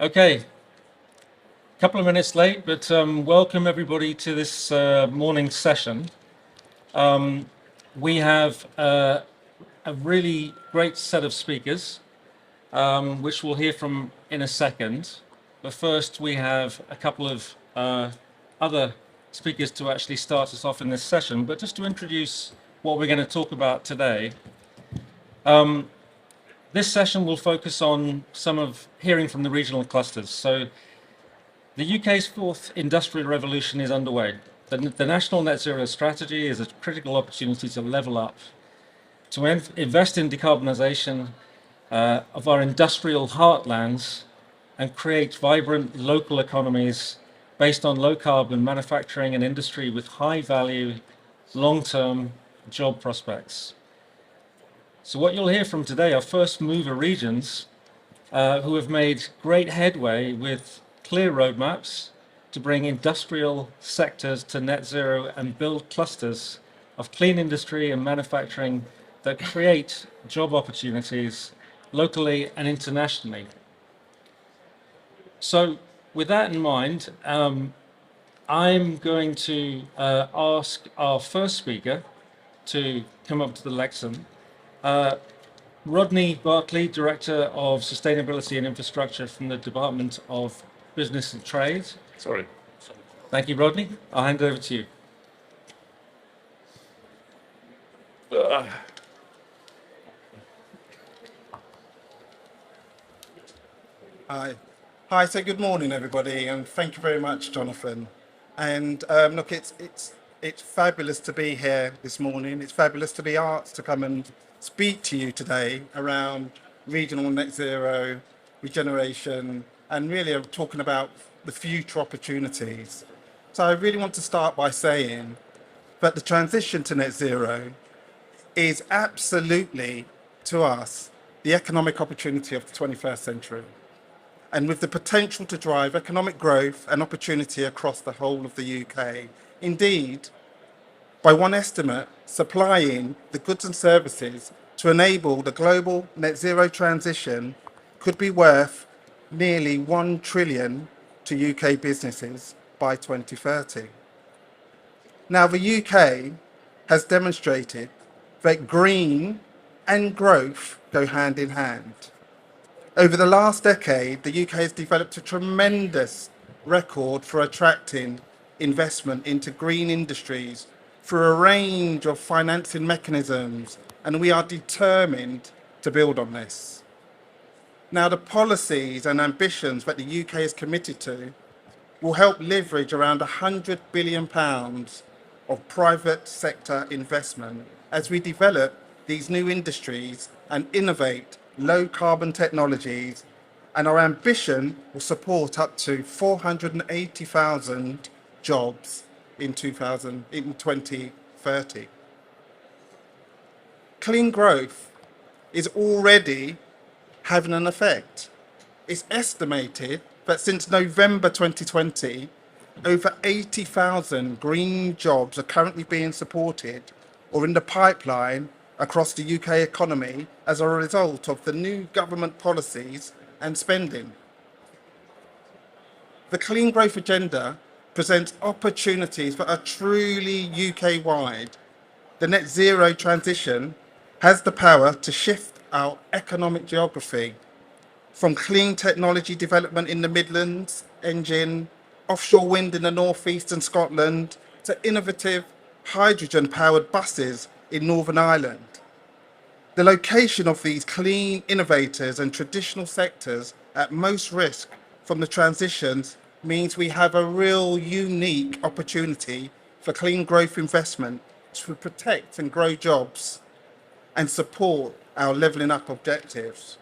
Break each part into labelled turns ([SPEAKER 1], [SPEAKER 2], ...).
[SPEAKER 1] Okay, a couple of minutes late, but welcome everybody to this morning session. We have a really great set of speakers, which we'll hear from in a second. But first, we have a couple of other speakers to actually start us off in this session. But just to introduce what we're going to talk about today, this session will focus on some of hearing from the regional clusters. So the UK's fourth industrial revolution is underway. The National Net Zero Strategy is a critical opportunity to level up, to invest in decarbonisation of our industrial heartlands and create vibrant local economies based on low carbon manufacturing and industry with high value, long-term job prospects. So what you'll hear from today are first mover regions who have made great headway with clear roadmaps to bring industrial sectors to net zero and build clusters of clean industry and manufacturing that create job opportunities locally and internationally. So with that in mind, I'm going to ask our first speaker to come up to the lectern. Rodney Barclay, Director of Sustainability and Infrastructure from the Department of Business and Trade.
[SPEAKER 2] Sorry.
[SPEAKER 1] Thank you, Rodney. I'll hand it over to you.
[SPEAKER 3] Hi. So good morning, everybody, and thank you very much, Jonathan. And look, it's fabulous to be here this morning. It's fabulous to be asked to come and speak to you today around regional net zero, regeneration, and really I'm talking about the future opportunities. So I really want to start by saying that the transition to net zero is absolutely, to us, the economic opportunity of the 21st century, and with the potential to drive economic growth and opportunity across the whole of the UK. Indeed, by one estimate, supplying the goods and services to enable the global net zero transition could be worth nearly 1 trillion to UK businesses by 2030. Now, the UK has demonstrated that green and growth go hand in hand. Over the last decade, the UK has developed a tremendous record for attracting investment into green industries through a range of financing mechanisms, and we are determined to build on this. Now, the policies and ambitions that the UK is committed to will help leverage around £100 billion of private sector investment as we develop these new industries and innovate low carbon technologies, and our ambition will support up to 480,000 jobs in 2030. Clean growth is already having an effect. It's estimated that since November 2020, over 80,000 green jobs are currently being supported or in the pipeline across the UK economy as a result of the new government policies and spending. The Clean Growth Agenda presents opportunities that are truly UK-wide. The net zero transition has the power to shift our economic geography from clean technology development in the Midlands, engine, offshore wind in the North East and Scotland, to innovative hydrogen-powered buses in Northern Ireland. The location of these clean innovators and traditional sectors at most risk from the transitions means we have a real unique opportunity for clean growth investment to protect and grow jobs and support our levelling up objectives.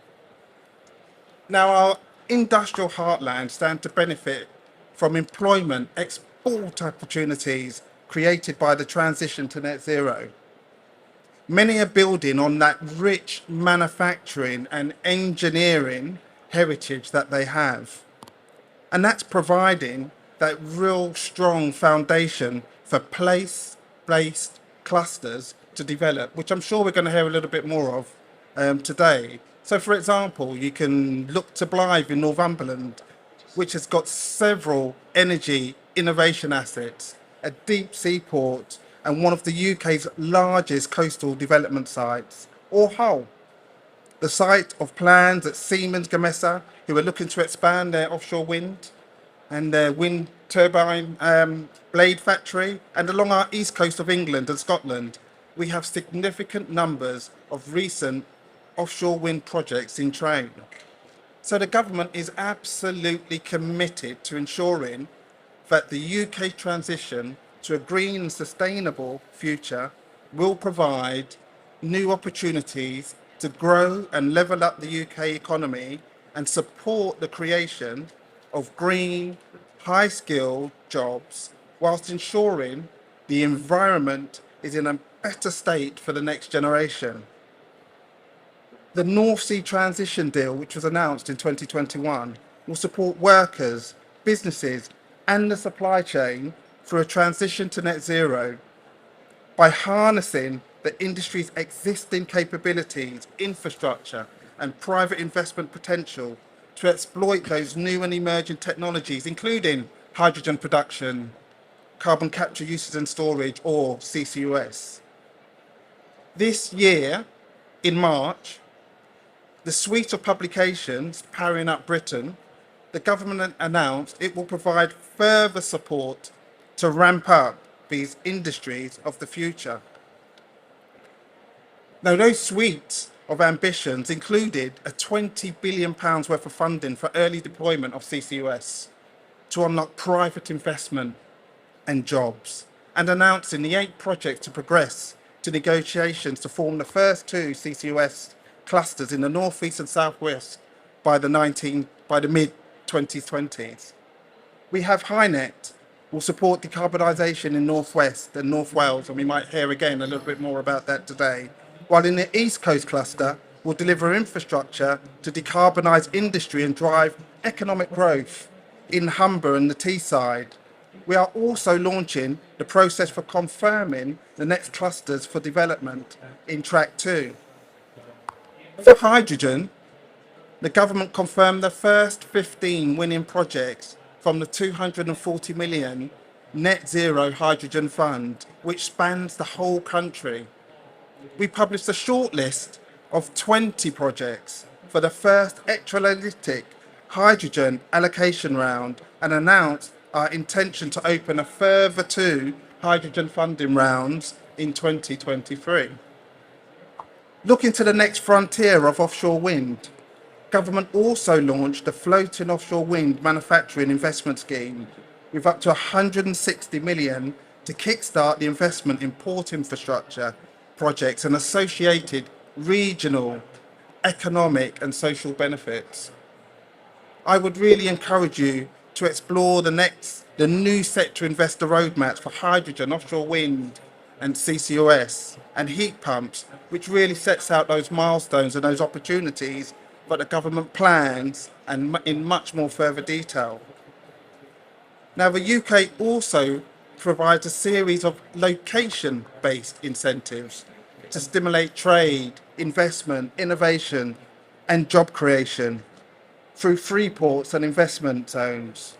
[SPEAKER 3] Now, our industrial heartland stand to benefit from employment export opportunities created by the transition to net zero. Many are building on that rich manufacturing and engineering heritage that they have. And that's providing that real strong foundation for place-based clusters to develop, which I'm sure we're going to hear a little bit more of today. So, for example, you can look to Blythe in Northumberland, which has got several energy innovation assets, a deep seaport, and one of the UK's largest coastal development sites, or Hull, the site of plans at Siemens Gamesa, who are looking to expand their offshore wind and their wind turbine blade factory. And along our east coast of England and Scotland, we have significant numbers of recent offshore wind projects in train. So the government is absolutely committed to ensuring that the UK transition to a green and sustainable future will provide new opportunities to grow and level up the UK economy and support the creation of green, high-skilled jobs, whilst ensuring the environment is in a better state for the next generation. The North Sea Transition Deal, which was announced in 2021, will support workers, businesses, and the supply chain through a transition to net zero by harnessing the industry's existing capabilities, infrastructure, and private investment potential to exploit those new and emerging technologies, including hydrogen production, carbon capture, usage and storage, or CCUS. This year, in March, the suite of publications Powering Up Britain, the government announced it will provide further support to ramp up these industries of the future. Now, those suites of ambitions included a £20 billion worth of funding for early deployment of CCUS to unlock private investment and jobs, and announcing the 8 projects to progress to negotiations to form the first 2 CCUS clusters in the northeast and southwest by the mid-2020s. We have HyNet will support decarbonisation in northwest and North Wales, and we might hear again a little bit more about that today. While in the East Coast cluster, will deliver infrastructure to decarbonise industry and drive economic growth in Humber and the Teesside. We are also launching the process for confirming the next clusters for development in Track 2. For hydrogen, the government confirmed the first 15 winning projects from the 240 million Net Zero Hydrogen Fund, which spans the whole country. We published a shortlist of 20 projects for the first electrolytic hydrogen allocation round and announced our intention to open a further 2 hydrogen funding rounds in 2023. Looking to the next frontier of offshore wind, government also launched the Floating Offshore Wind Manufacturing Investment Scheme with up to 160 million to kickstart the investment in port infrastructure projects and associated regional, economic and social benefits. I would really encourage you to explore the new sector investor roadmaps for hydrogen, offshore wind and CCUS and heat pumps, which really sets out those milestones and those opportunities that the government plans and in much more further detail. Now, the UK also provides a series of location-based incentives to stimulate trade, investment, innovation and job creation through free ports and investment zones.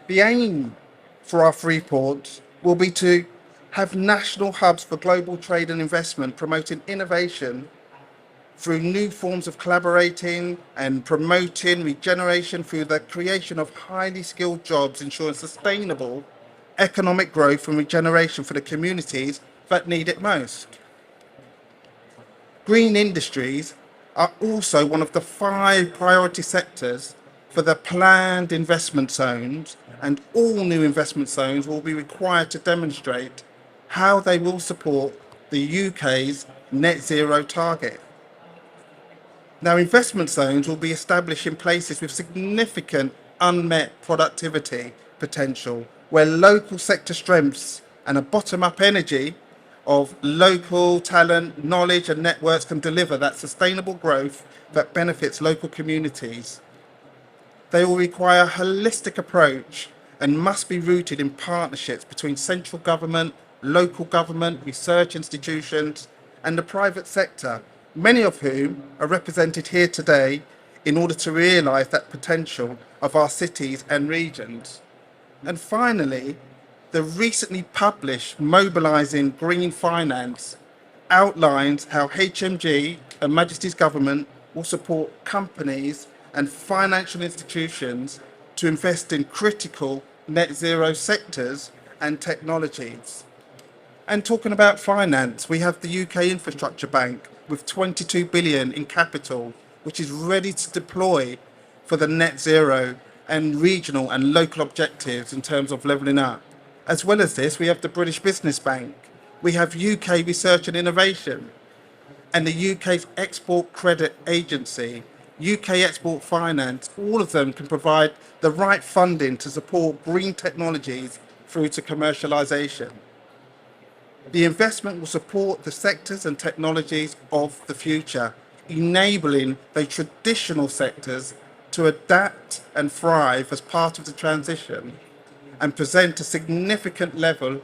[SPEAKER 3] The aim for our free ports will be to have national hubs for global trade and investment, promoting innovation through new forms of collaborating and promoting regeneration through the creation of highly skilled jobs, ensuring sustainable economic growth and regeneration for the communities that need it most. Green industries are also one of the 5 priority sectors for the planned investment zones, and all new investment zones will be required to demonstrate how they will support the UK's net zero target. Now, investment zones will be established in places with significant unmet productivity potential, where local sector strengths and a bottom-up energy of local talent, knowledge and networks can deliver that sustainable growth that benefits local communities. They will require a holistic approach and must be rooted in partnerships between central government, local government, research institutions and the private sector, many of whom are represented here today in order to realise that potential of our cities and regions. And finally, the recently published Mobilising Green Finance outlines how HMG and Majesty's Government will support companies and financial institutions to invest in critical net zero sectors and technologies. And talking about finance, we have the UK Infrastructure Bank with 22 billion in capital, which is ready to deploy for the net zero and regional and local objectives in terms of levelling up. As well as this, we have the British Business Bank, we have UK Research and Innovation, and the UK's Export Credit Agency, UK Export Finance. All of them can provide the right funding to support green technologies through to commercialisation. The investment will support the sectors and technologies of the future, enabling the traditional sectors to adapt and thrive as part of the transition and present a significant level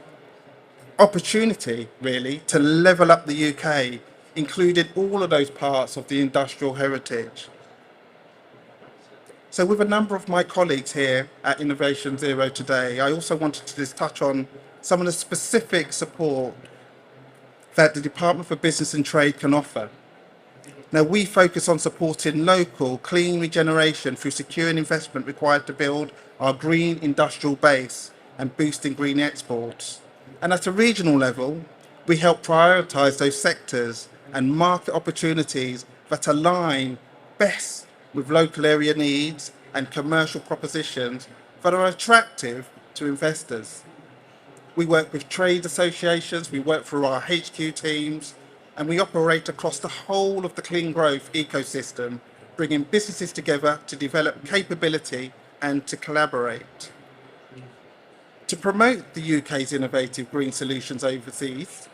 [SPEAKER 3] opportunity, really, to level up the UK, including all of those parts of the industrial heritage. So with a number of my colleagues here at Innovation Zero today, I also wanted to just touch on some of the specific support that the Department for Business and Trade can offer. Now, we focus on supporting local clean regeneration through securing investment required to build our green industrial base and boosting green exports. And at a regional level, we help prioritise those sectors and market opportunities that align best with local area needs and commercial propositions that are attractive to investors. We work with trade associations, we work through our HQ teams, and we operate across the whole of the clean growth ecosystem, bringing businesses together to develop capability and to collaborate. To promote the UK's innovative green solutions overseas,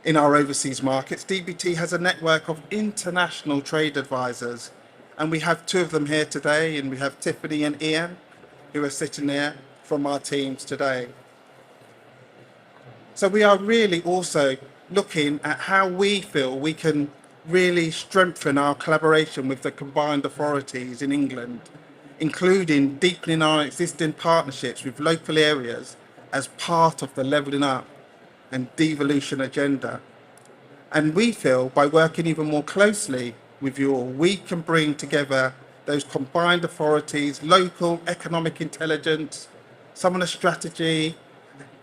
[SPEAKER 3] in our overseas markets, DBT has a network of international trade advisors, and we have two of them here today, and we have Tiffany and Ian, who are sitting there from our teams today. So we are really also looking at how we feel we can really strengthen our collaboration with the combined authorities in England, including deepening our existing partnerships with local areas as part of the levelling up and devolution agenda. And we feel by working even more closely with you all, we can bring together those combined authorities, local economic intelligence, some of the strategy,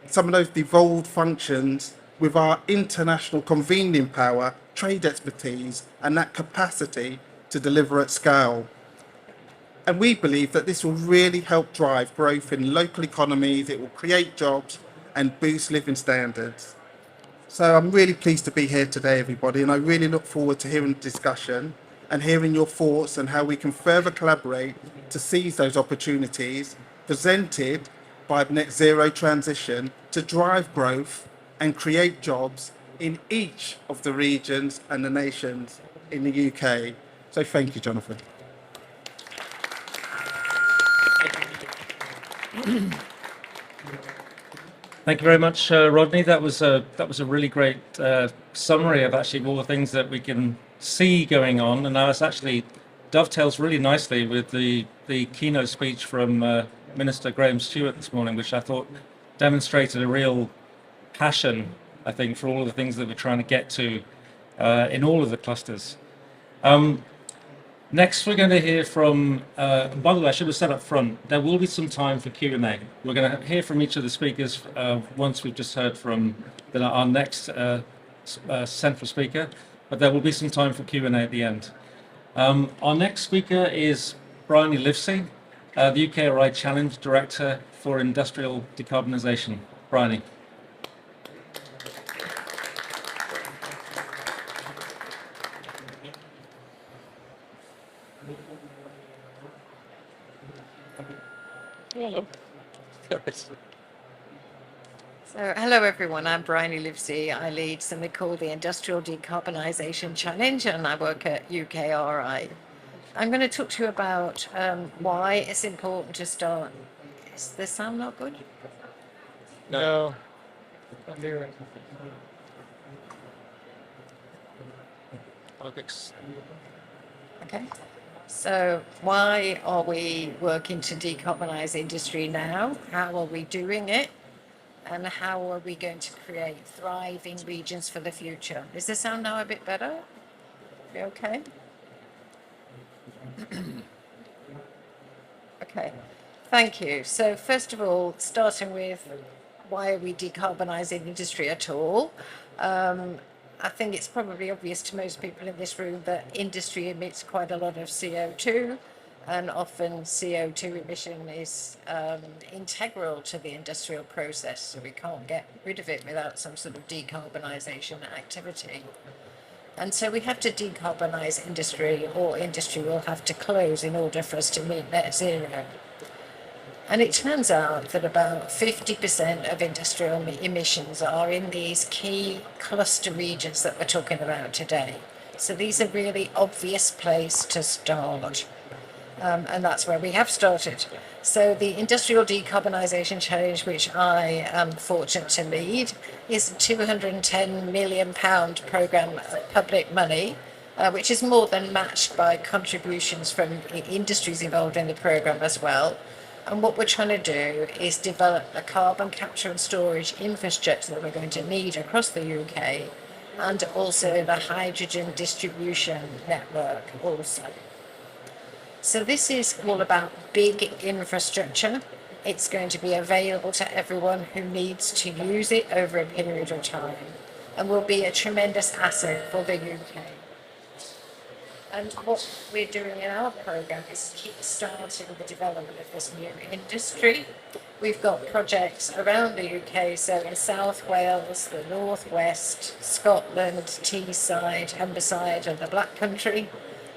[SPEAKER 3] some of those devolved functions with our international convening power, trade expertise, and that capacity to deliver at scale. And we believe that this will really help drive growth in local economies, it will create jobs and boost living standards. So I'm really pleased to be here today, everybody, and I really look forward to hearing the discussion and hearing your thoughts and how we can further collaborate to seize those opportunities presented by the net zero transition to drive growth and create jobs in each of the regions and the nations in the UK. So thank you, Jonathan.
[SPEAKER 1] Thank you very much, Rodney. That was a really great summary of actually all the things that we can see going on, and that actually dovetails really nicely with the keynote speech from Minister Graham Stewart this morning, which I thought demonstrated a real passion, I think, for all of the things that we're trying to get to in all of the clusters. Next, we're going to hear from, by the way, I should have said up front, there will be some time for Q&A. We're going to hear from each of the speakers once we've just heard from our next central speaker, but there will be some time for Q&A at the end. Our next speaker is Bryony Livesey, the UKRI Challenge Director for Industrial Decarbonisation. Bryony.
[SPEAKER 2] Hello. So, hello everyone, I'm Bryony Livesey. I lead something called the Industrial Decarbonisation Challenge, and I work at UKRI. I'm going to talk to you about why it's important to start. Is the sound not good?
[SPEAKER 4] No. I'm here.
[SPEAKER 2] Okay. So why are we working to decarbonise industry now? How are we doing it? And how are we going to create thriving regions for the future? Does this sound now a bit better? You okay? Okay, thank you. So first of all, starting with why are we decarbonising industry at all? I think it's probably obvious to most people in this room that industry emits quite a lot of CO2, and often CO2 emission is integral to the industrial process, so we can't get rid of it without some sort of decarbonisation activity. And so we have to decarbonise industry, or industry will have to close in order for us to meet net zero. And it turns out that about 50% of industrial emissions are in these key cluster regions that we're talking about today. So these are really obvious place to start. And that's where we have started. So the Industrial Decarbonisation Challenge, which I am fortunate to lead, is a £210 million programme of public money, which is more than matched by contributions from industries involved in the programme as well. And what we're trying to do is develop the carbon capture and storage infrastructure that we're going to need across the UK, and also the hydrogen distribution network also. So this is all about big infrastructure. It's going to be available to everyone who needs to use it over a period of time, and will be a tremendous asset for the UK. And what we're doing in our programme is keep starting the development of this new industry. We've got projects around the UK, so in South Wales, the North West, Scotland, Teesside, Humberside and the Black Country.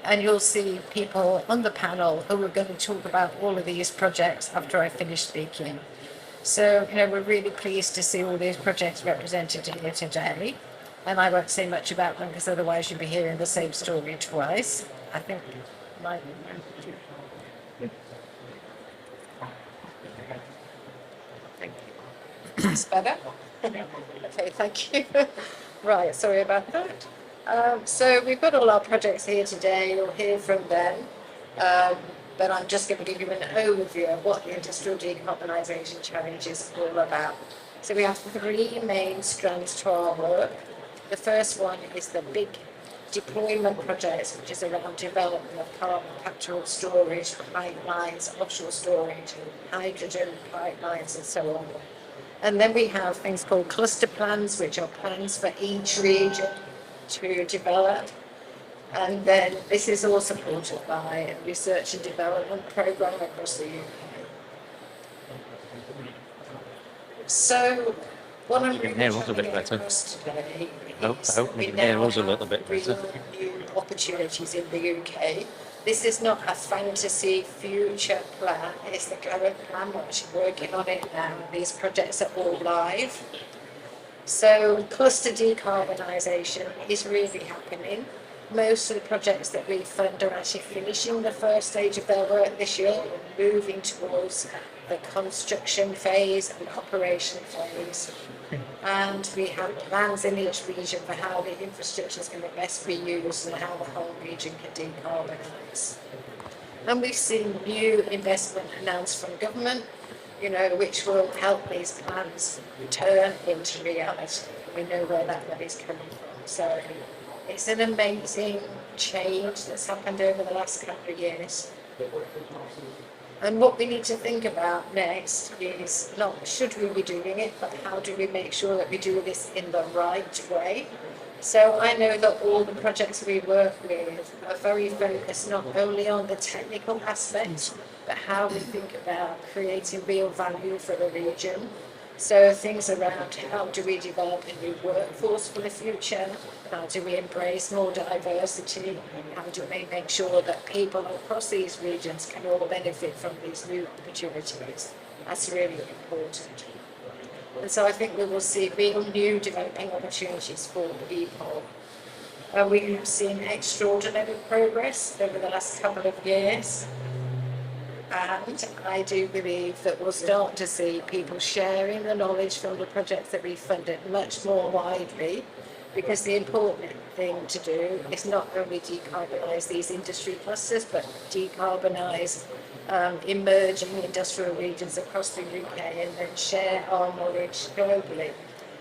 [SPEAKER 2] And you'll see people on the panel who are going to talk about all of these projects after I finish speaking. So, we're really pleased to see all these projects represented here today. And I won't say much about them because otherwise you'll be hearing the same story twice. I think my... Thank you. Is better? Okay, thank you. Right, sorry about that. So we've got all our projects here today. You'll hear from them. But I'm just going to give you an overview of what the Industrial Decarbonisation Challenge is all about. So we have three main strands to our work. The first one is the big deployment projects, which is around development of carbon capture and storage, pipelines, offshore storage, hydrogen pipelines, and so on. And then we have things called cluster plans, which are plans for each region to develop. And then this is all supported by a research and development programme across the UK. So what I'm really trying to get across today is we now have real new opportunities in the UK. This is not a fantasy future plan, it's the current plan. We're actually working on it now. These projects are all live. So cluster decarbonisation is really happening. Most of the projects that we fund are actually finishing the first stage of their work this year, moving towards the construction phase and operation phase. And we have plans in each region for how the infrastructure is going to best be used and how the whole region can decarbonise. And we've seen new investment announced from government, which will help these plans turn into reality. We know where that money is coming from. So it's an amazing change that's happened over the last couple of years. And what we need to think about next is not should we be doing it, but how do we make sure that we do this in the right way? So I know that all the projects we work with are very focused not only on the technical aspects, but how we think about creating real value for the region. So things around how do we develop a new workforce for the future? How do we embrace more diversity? How do we make sure that people across these regions can all benefit from these new opportunities? That's really important. And so I think we will see real new developing opportunities for people. We have seen extraordinary progress over the last couple of years. And I do believe that we'll start to see people sharing the knowledge from the projects that we funded much more widely. because the important thing to do is not only decarbonise these industry clusters, but decarbonise emerging industrial regions across the UK and then share our knowledge globally.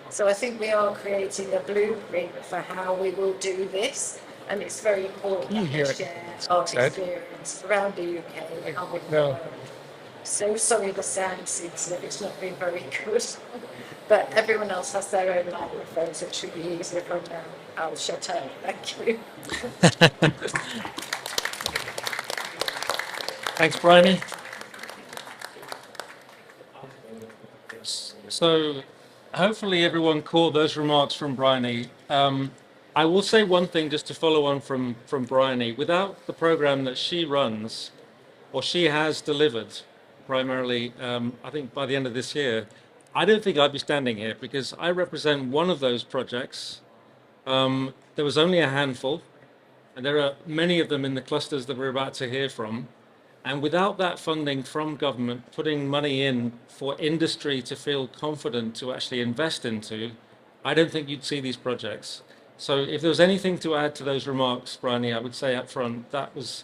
[SPEAKER 2] So I think we are creating a blueprint for how we will do this, and it's very important
[SPEAKER 4] You
[SPEAKER 2] that
[SPEAKER 4] hear
[SPEAKER 2] we
[SPEAKER 4] it.
[SPEAKER 2] share our
[SPEAKER 4] Said.
[SPEAKER 2] experience around the UK and with the
[SPEAKER 4] No.
[SPEAKER 2] world. So sorry the sound seems that it's not been very good, but everyone else has their own microphone, so it should be easier from now. I'll shut up. Thank you.
[SPEAKER 1] Thanks, Bryony. So hopefully everyone caught those remarks from Bryony. I will say one thing just to follow on from Bryony. Without the program that she runs, or she has delivered primarily, I think by the end of this year, I don't think I'd be standing here because I represent one of those projects. There was only a handful, and there are many of them in the clusters that we're about to hear from. And without that funding from government, putting money in for industry to feel confident to actually invest into, I don't think you'd see these projects. So if there was anything to add to those remarks, Bryony, I would say up front, that was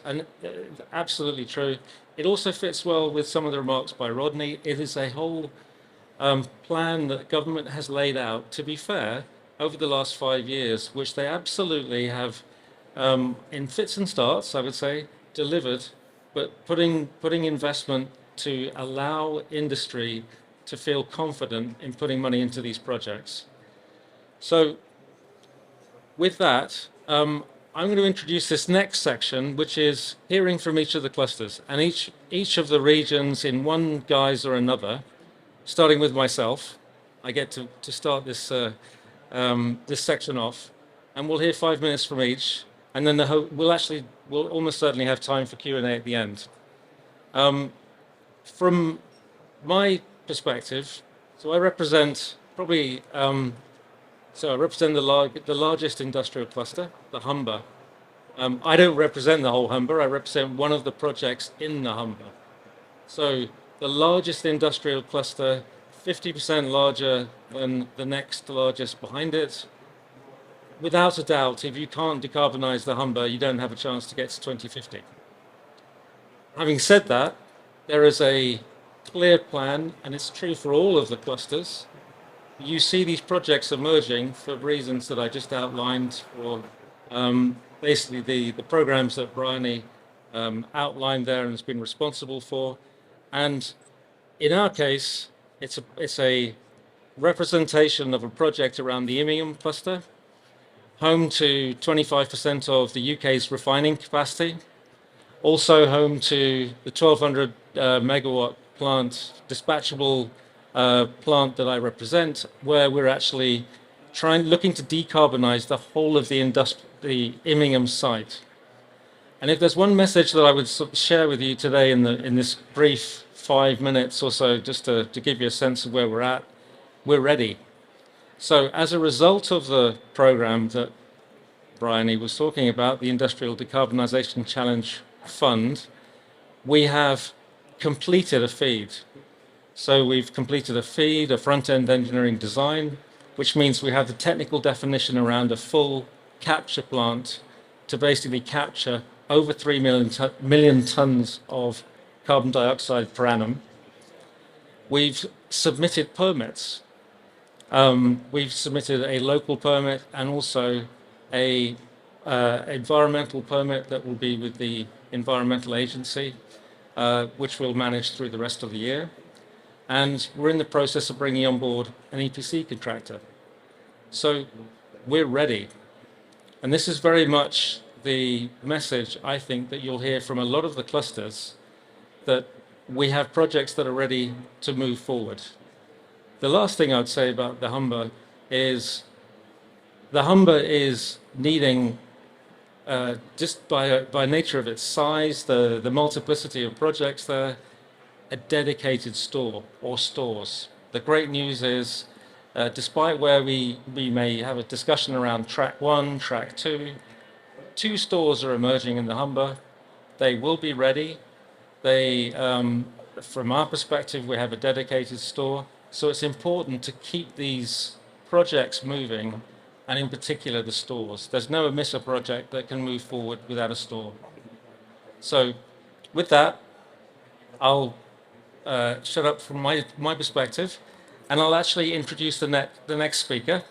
[SPEAKER 1] absolutely true. It also fits well with some of the remarks by Rodney. It is a whole plan that government has laid out, to be fair, over the last 5 years, which they absolutely have, in fits and starts, I would say, delivered, but putting investment to allow industry to feel confident in putting money into these projects. So with that, I'm going to introduce this next section, which is hearing from each of the clusters and each of the regions in one guise or another, starting with myself. I get to start this this section off, and we'll hear 5 minutes from each, and then we'll almost certainly have time for Q&A at the end. From my perspective, so I represent probably the largest industrial cluster, the Humber. I don't represent the whole Humber. I represent one of the projects in the Humber. So the largest industrial cluster, 50% larger than the next largest behind it. Without a doubt, if you can't decarbonize the Humber, you don't have a chance to get to 2050. Having said that, there is a clear plan, and it's true for all of the clusters. You see these projects emerging for reasons that I just outlined, for basically the programs that Bryony outlined there and has been responsible for. And in our case, it's a representation of a project around the Immingham cluster, home to 25% of the UK's refining capacity, also home to the 1200 megawatt plant, dispatchable plant that I represent, where we're actually looking to decarbonize the whole of the Immingham site. And if there's one message that I would share with you today in this brief 5 minutes or so, just to give you a sense of where we're at, we're ready. So as a result of the program that Bryony was talking about, the Industrial Decarbonisation Challenge Fund, we have completed a FEED. So we've completed a FEED, a front-end engineering design, which means we have the technical definition around a full capture plant to basically capture over 3 million tons of carbon dioxide per annum. We've submitted permits. We've submitted a local permit and also a environmental permit that will be with the environmental agency, which we'll manage through the rest of the year. And we're in the process of bringing on board an EPC contractor. So we're ready. And this is very much the message, I think, that you'll hear from a lot of the clusters, that we have projects that are ready to move forward. The last thing I'd say about the Humber is needing, just by nature of its size, the multiplicity of projects there, a dedicated store or stores. The great news is, despite where we may have a discussion around track 1, track 2, 2 stores are emerging in the Humber. They will be ready. They, from our perspective, we have a dedicated store. So it's important to keep these projects moving and in particular the stores. There's no emitter project that can move forward without a store. So with that, I'll shut up from my perspective, and I'll actually introduce the next speaker,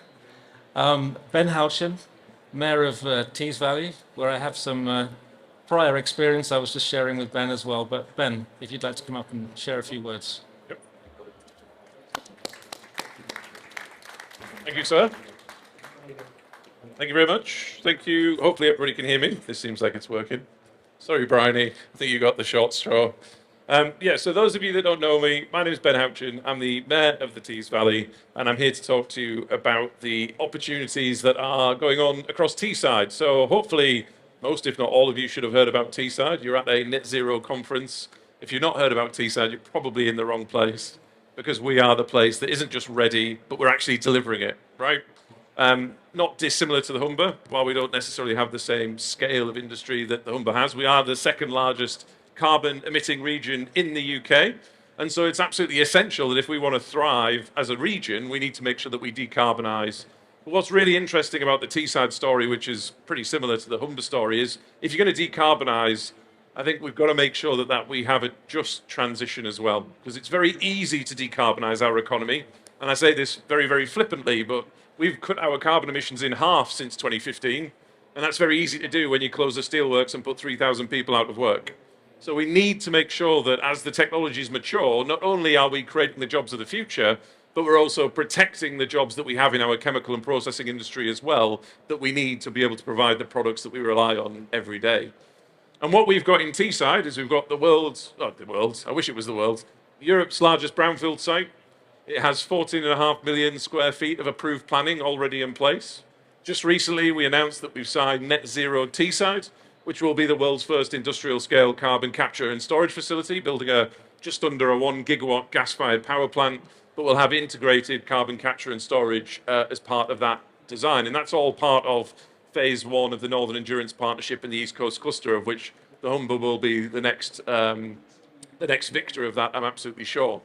[SPEAKER 1] Ben Houchin, Mayor of Tees Valley, where I have some prior experience I was just sharing with Ben as well. But Ben, if you'd like to come up and share a few words.
[SPEAKER 5] Yep. Thank you, sir. Thank you very much. Thank you. Hopefully everybody can hear me. This seems like it's working. Sorry, Bryony. I think you got the short straw. Yeah, so those of you that don't know me, my name is Ben Houchin. I'm the Mayor of the Tees Valley, and I'm here to talk to you about the opportunities that are going on across Teesside. So hopefully most, if not all of you, should have heard about Teesside. You're at a net zero conference. If you've not heard about Teesside, you're probably in the wrong place, because we are the place that isn't just ready, but we're actually delivering it, right? Not dissimilar to the Humber. While we don't necessarily have the same scale of industry that the Humber has, we are the second largest carbon emitting region in the UK. And so it's absolutely essential that if we want to thrive as a region, we need to make sure that we decarbonise. But what's really interesting about the Teesside story, which is pretty similar to the Humber story, is if you're going to decarbonise, I think we've got to make sure that we have a just transition as well, because it's very easy to decarbonise our economy. And I say this very, very flippantly, but we've cut our carbon emissions in half since 2015. And that's very easy to do when you close the steelworks and put 3,000 people out of work. So we need to make sure that as the technologies mature, not only are we creating the jobs of the future, but we're also protecting the jobs that we have in our chemical and processing industry as well, that we need to be able to provide the products that we rely on every day. And what we've got in Teesside is we've got I wish it was the world's, Europe's largest brownfield site. It has 14.5 million square feet of approved planning already in place. Just recently, we announced that we've signed Net Zero Teesside, which will be the world's first industrial scale carbon capture and storage facility, building just under a 1 gigawatt gas-fired power plant, but will have integrated carbon capture and storage as part of that design. And that's all part of phase one of the Northern Endurance Partnership in the East Coast Cluster, of which the Humber will be the next victor of that, I'm absolutely sure.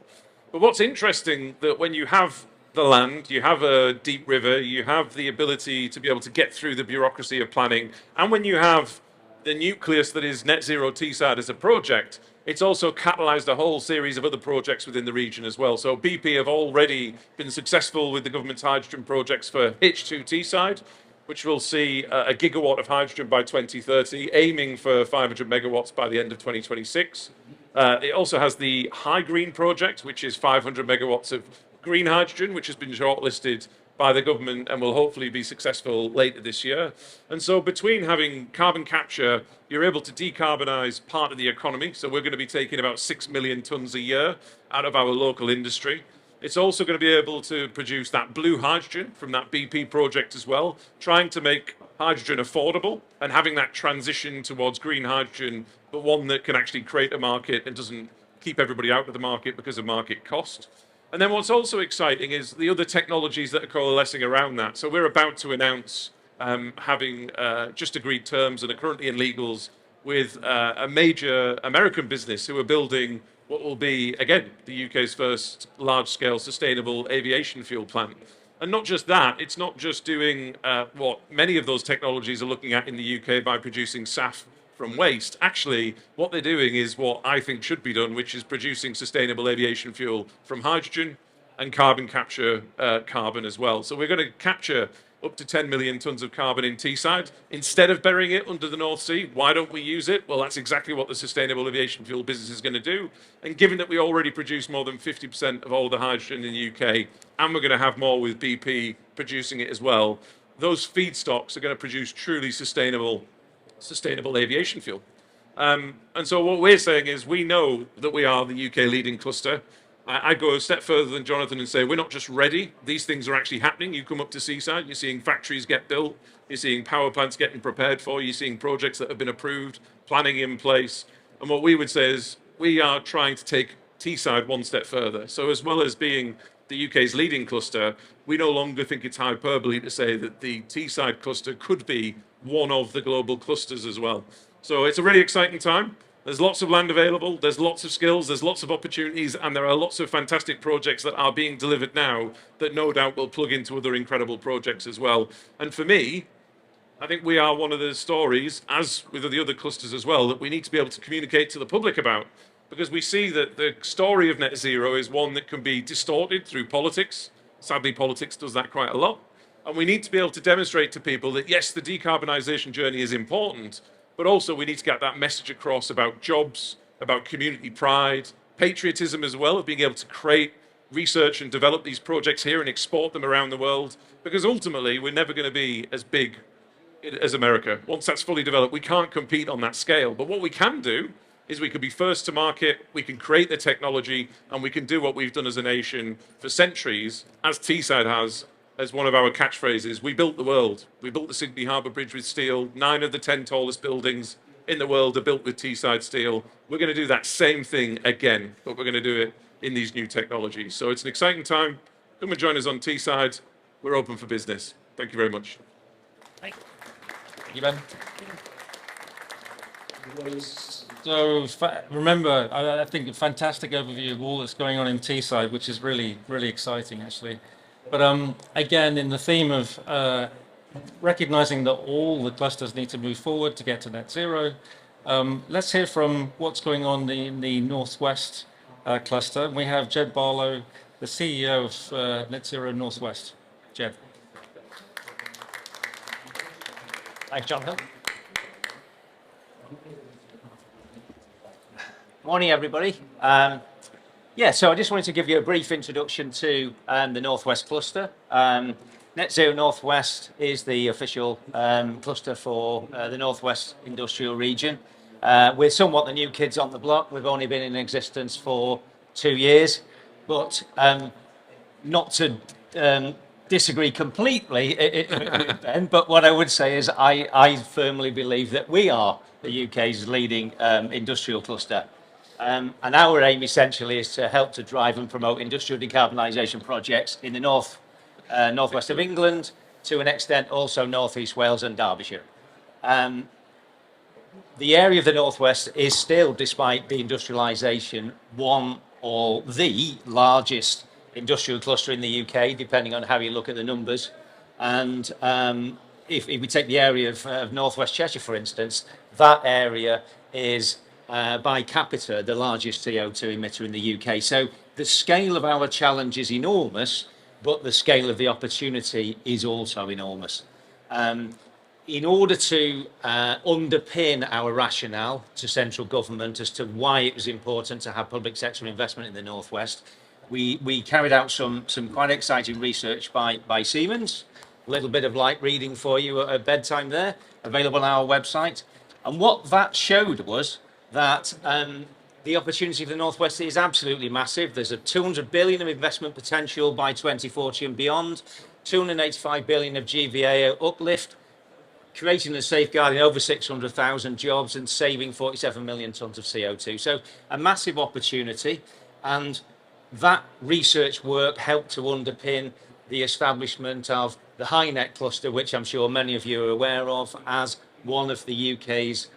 [SPEAKER 5] But what's interesting, that when you have the land, you have a deep river, you have the ability to be able to get through the bureaucracy of planning, and when you have the nucleus that is Net Zero Teesside as a project, it's also catalysed a whole series of other projects within the region as well. So BP have already been successful with the government's hydrogen projects for H2 Teesside, which will see a gigawatt of hydrogen by 2030, aiming for 500 megawatts by the end of 2026. It also has the High Green project, which is 500 megawatts of green hydrogen, which has been shortlisted by the government and will hopefully be successful later this year. And so between having carbon capture, you're able to decarbonise part of the economy. So we're going to be taking about 6 million tonnes a year out of our local industry. It's also going to be able to produce that blue hydrogen from that BP project as well, trying to make hydrogen affordable and having that transition towards green hydrogen, but one that can actually create a market and doesn't keep everybody out of the market because of market cost. And then what's also exciting is the other technologies that are coalescing around that. So we're about to announce having just agreed terms and are currently in legals with a major American business who are building what will be, again, the UK's first large-scale sustainable aviation fuel plant. And not just that, it's not just doing what many of those technologies are looking at in the UK by producing SAF from waste. Actually, what they're doing is what I think should be done, which is producing sustainable aviation fuel from hydrogen and carbon capture carbon as well. So we're going to capture up to 10 million tonnes of carbon in Teesside. Instead of burying it under the North Sea, why don't we use it? Well, that's exactly what the sustainable aviation fuel business is going to do. And given that we already produce more than 50% of all the hydrogen in the UK, and we're going to have more with BP producing it as well, those feedstocks are going to produce truly sustainable aviation fuel. And so what we're saying is we know that we are the UK leading cluster. I go a step further than Jonathan and say we're not just ready. These things are actually happening. You come up to Seaside, you're seeing factories get built, you're seeing power plants getting prepared for, you're seeing projects that have been approved, planning in place. And what we would say is we are trying to take Teesside one step further. So as well as being the UK's leading cluster, we no longer think it's hyperbole to say that the Teesside cluster could be one of the global clusters as well. So it's a really exciting time. There's lots of land available, there's lots of skills, there's lots of opportunities, and there are lots of fantastic projects that are being delivered now that no doubt will plug into other incredible projects as well. And for me, I think we are one of the stories, as with the other clusters as well, that we need to be able to communicate to the public about. Because we see that the story of net zero is one that can be distorted through politics. Sadly, politics does that quite a lot. And we need to be able to demonstrate to people that, yes, the decarbonisation journey is important, but also we need to get that message across about jobs, about community pride, patriotism as well, of being able to create research and develop these projects here and export them around the world. Because ultimately, we're never going to be as big as America. Once that's fully developed, we can't compete on that scale. But what we can do is we can be first to market, we can create the technology, and we can do what we've done as a nation for centuries, as Teesside has, as one of our catchphrases. We built the world. We built the Sydney Harbour Bridge with steel. 9 of the 10 tallest buildings in the world are built with Teesside steel. We're going to do that same thing again, but we're going to do it in these new technologies. So it's an exciting time. Come and join us on Teesside. We're open for business. Thank you very much.
[SPEAKER 1] Thank you, Ben. So remember, I think a fantastic overview of all that's going on in Teesside, which is really, really exciting, actually. But again, in the theme of recognizing that all the clusters need to move forward to get to net zero, let's hear from what's going on in the Northwest cluster. We have Jed Barlow, the CEO of Net Zero Northwest. Jed.
[SPEAKER 6] Thanks, Jonathan. Morning, everybody. So I just wanted to give you a brief introduction to the Northwest Cluster. Net Zero Northwest is the official cluster for the Northwest Industrial Region. We're somewhat the new kids on the block. We've only been in existence for 2 years, but not to disagree completely with Ben, but what I would say is I firmly believe that we are the UK's leading industrial cluster. And our aim essentially is to help to drive and promote industrial decarbonisation projects in the northwest of England, to an extent also North East Wales and Derbyshire. The area of the Northwest is still, despite deindustrialisation, one or the largest industrial cluster in the UK, depending on how you look at the numbers. And if we take the area of Northwest Cheshire, for instance, that area is by capita the largest CO2 emitter in the UK. So the scale of our challenge is enormous, but the scale of the opportunity is also enormous. In order to underpin our rationale to central government as to why it was important to have public sector investment in the Northwest, we carried out some quite exciting research by Siemens. A little bit of light reading for you at bedtime there, available on our website. And what that showed was that the opportunity for the Northwest is absolutely massive. There's a 200 billion of investment potential by 2040 and beyond, 285 billion of GVA uplift, creating and safeguarding over 600,000 jobs and saving 47 million tonnes of CO2. So a massive opportunity, and that research work helped to underpin the establishment of the HyNet cluster, which I'm sure many of you are aware of, as one of the UK's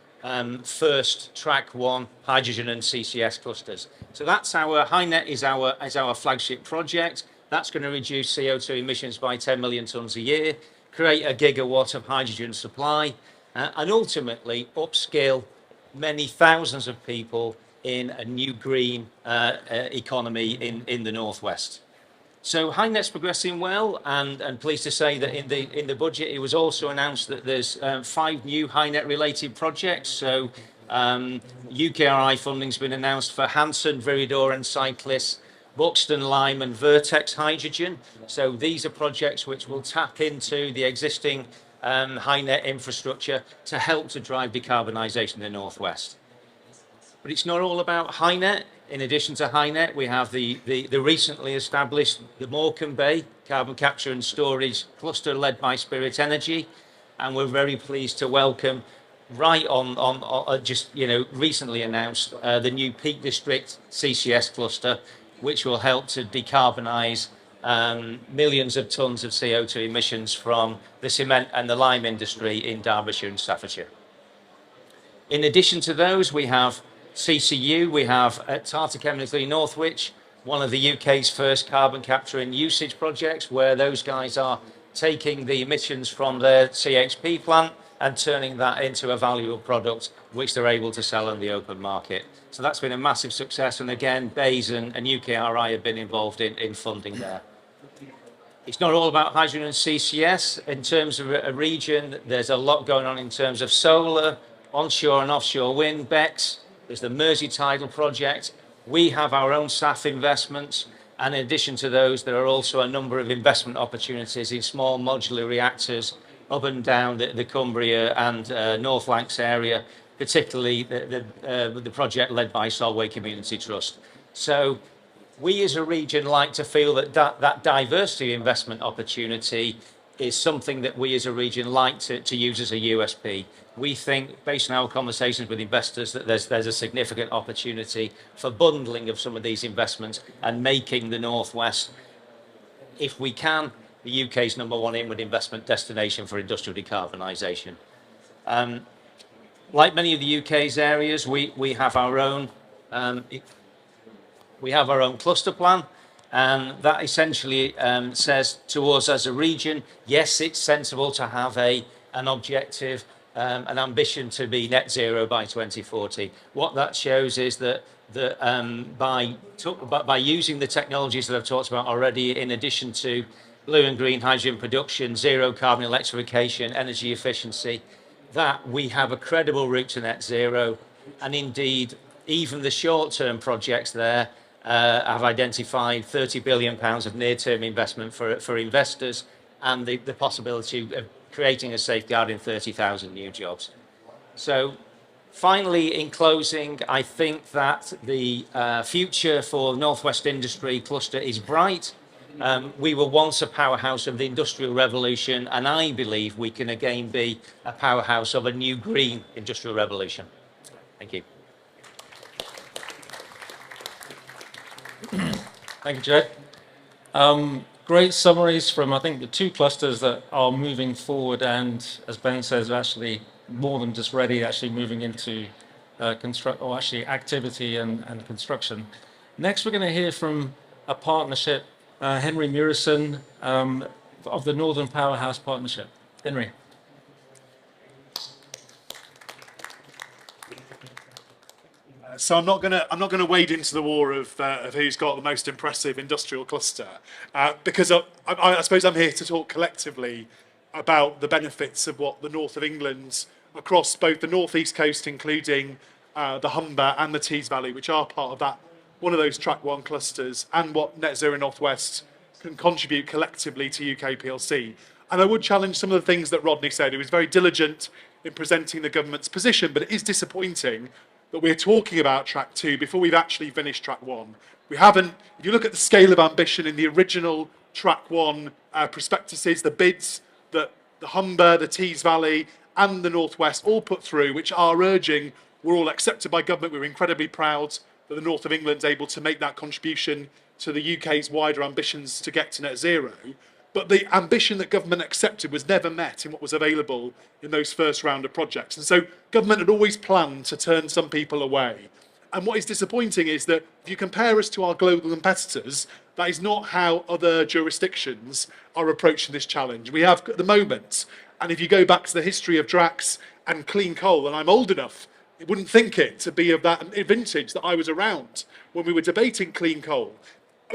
[SPEAKER 6] first track 1 hydrogen and CCS clusters. So that's our HyNet is our flagship project. That's going to reduce CO2 emissions by 10 million tonnes a year, create a gigawatt of hydrogen supply, and ultimately upskill many thousands of people in a new green economy in the Northwest. So HyNet's progressing well, and pleased to say that in the budget it was also announced that there's 5 new HyNet related projects. So UKRI funding's been announced for Hanson, Viridor and Cyclis, Buxton Lime and Vertex Hydrogen. So these are projects which will tap into the existing HyNet infrastructure to help to drive decarbonisation in the Northwest. But it's not all about HyNet. In addition to HyNet, we have the recently established the Morecambe Bay Carbon Capture and Storage Cluster led by Spirit Energy. And we're very pleased to welcome, recently announced, the new Peak District CCS cluster, which will help to decarbonise millions of tonnes of CO2 emissions from the cement and the lime industry in Derbyshire and Staffordshire. In addition to those, we have CCU, we have at Tata Chemically Northwich, one of the UK's first carbon capture and usage projects, where those guys are taking the emissions from their CHP plant and turning that into a valuable product which they're able to sell on the open market. So that's been a massive success, and again, BEIS and UKRI have been involved in funding there. It's not all about hydrogen and CCS. In terms of a region, there's a lot going on in terms of solar, onshore and offshore wind, BECCS. There's the Mersey Tidal project. We have our own SAF investments. And in addition to those, there are also a number of investment opportunities in small modular reactors up and down the Cumbria and North Lancs area, particularly the project led by Solway Community Trust. So we as a region like to feel that diversity investment opportunity is something that we as a region like to use as a USP. We think, based on our conversations with investors, that there's a significant opportunity for bundling of some of these investments and making the Northwest, if we can, the UK's #1 inward investment destination for industrial decarbonisation. Like many of the UK's areas, we have our own cluster plan, and that essentially says to us as a region, yes, it's sensible to have an objective, an ambition to be net zero by 2040. What that shows is that by using the technologies that I've talked about already, in addition to blue and green hydrogen production, zero carbon electrification, energy efficiency, that we have a credible route to net zero. And indeed, even the short-term projects there have identified £30 billion of near-term investment for investors, and the possibility of creating a safeguard in 30,000 new jobs. So finally, in closing, I think that the future for the Northwest Industry Cluster is bright. We were once a powerhouse of the Industrial Revolution, and I believe we can again be a powerhouse of a new green Industrial Revolution. Thank you.
[SPEAKER 1] Thank you, Jed. Great summaries from, I think, the two clusters that are moving forward and, as Ben says, actually more than just ready, actually moving into activity and construction. Next, we're going to hear from a partnership, Henry Murison of the Northern Powerhouse Partnership. Henry.
[SPEAKER 7] So I'm not gonna wade into the war of who's got the most impressive industrial cluster, because I suppose I'm here to talk collectively about the benefits of what the north of England, across both the northeast coast, including the Humber and the Tees Valley, which are part of that, one of those Track 1 clusters, and what Net Zero Northwest can contribute collectively to UK PLC. And I would challenge some of the things that Rodney said. He was very diligent in presenting the government's position, but it is disappointing that we're talking about Track 2 before we've actually finished Track 1. We haven't, if you look at the scale of ambition in the original Track 1 prospectuses, the bids that the Humber, the Tees Valley and the Northwest all put through, which are urging, were all accepted by government. We're incredibly proud that the north of England's able to make that contribution to the UK's wider ambitions to get to net zero. But the ambition that government accepted was never met in what was available in those first round of projects. And so government had always planned to turn some people away. And what is disappointing is that if you compare us to our global competitors, that is not how other jurisdictions are approaching this challenge. We have at the moment, and if you go back to the history of Drax and clean coal, and I'm old enough, I wouldn't think it to be of that vintage that I was around when we were debating clean coal.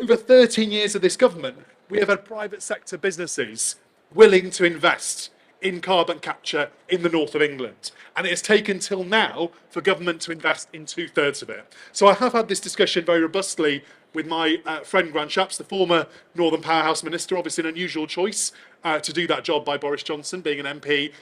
[SPEAKER 7] Over 13 years of this government, we have had private sector businesses willing to invest in carbon capture in the north of England. And it has taken till now for government to invest in 2/3 of it. So I have had this discussion very robustly with my friend Grant Shapps, the former Northern Powerhouse Minister, obviously an unusual choice to do that job by Boris Johnson, being an MP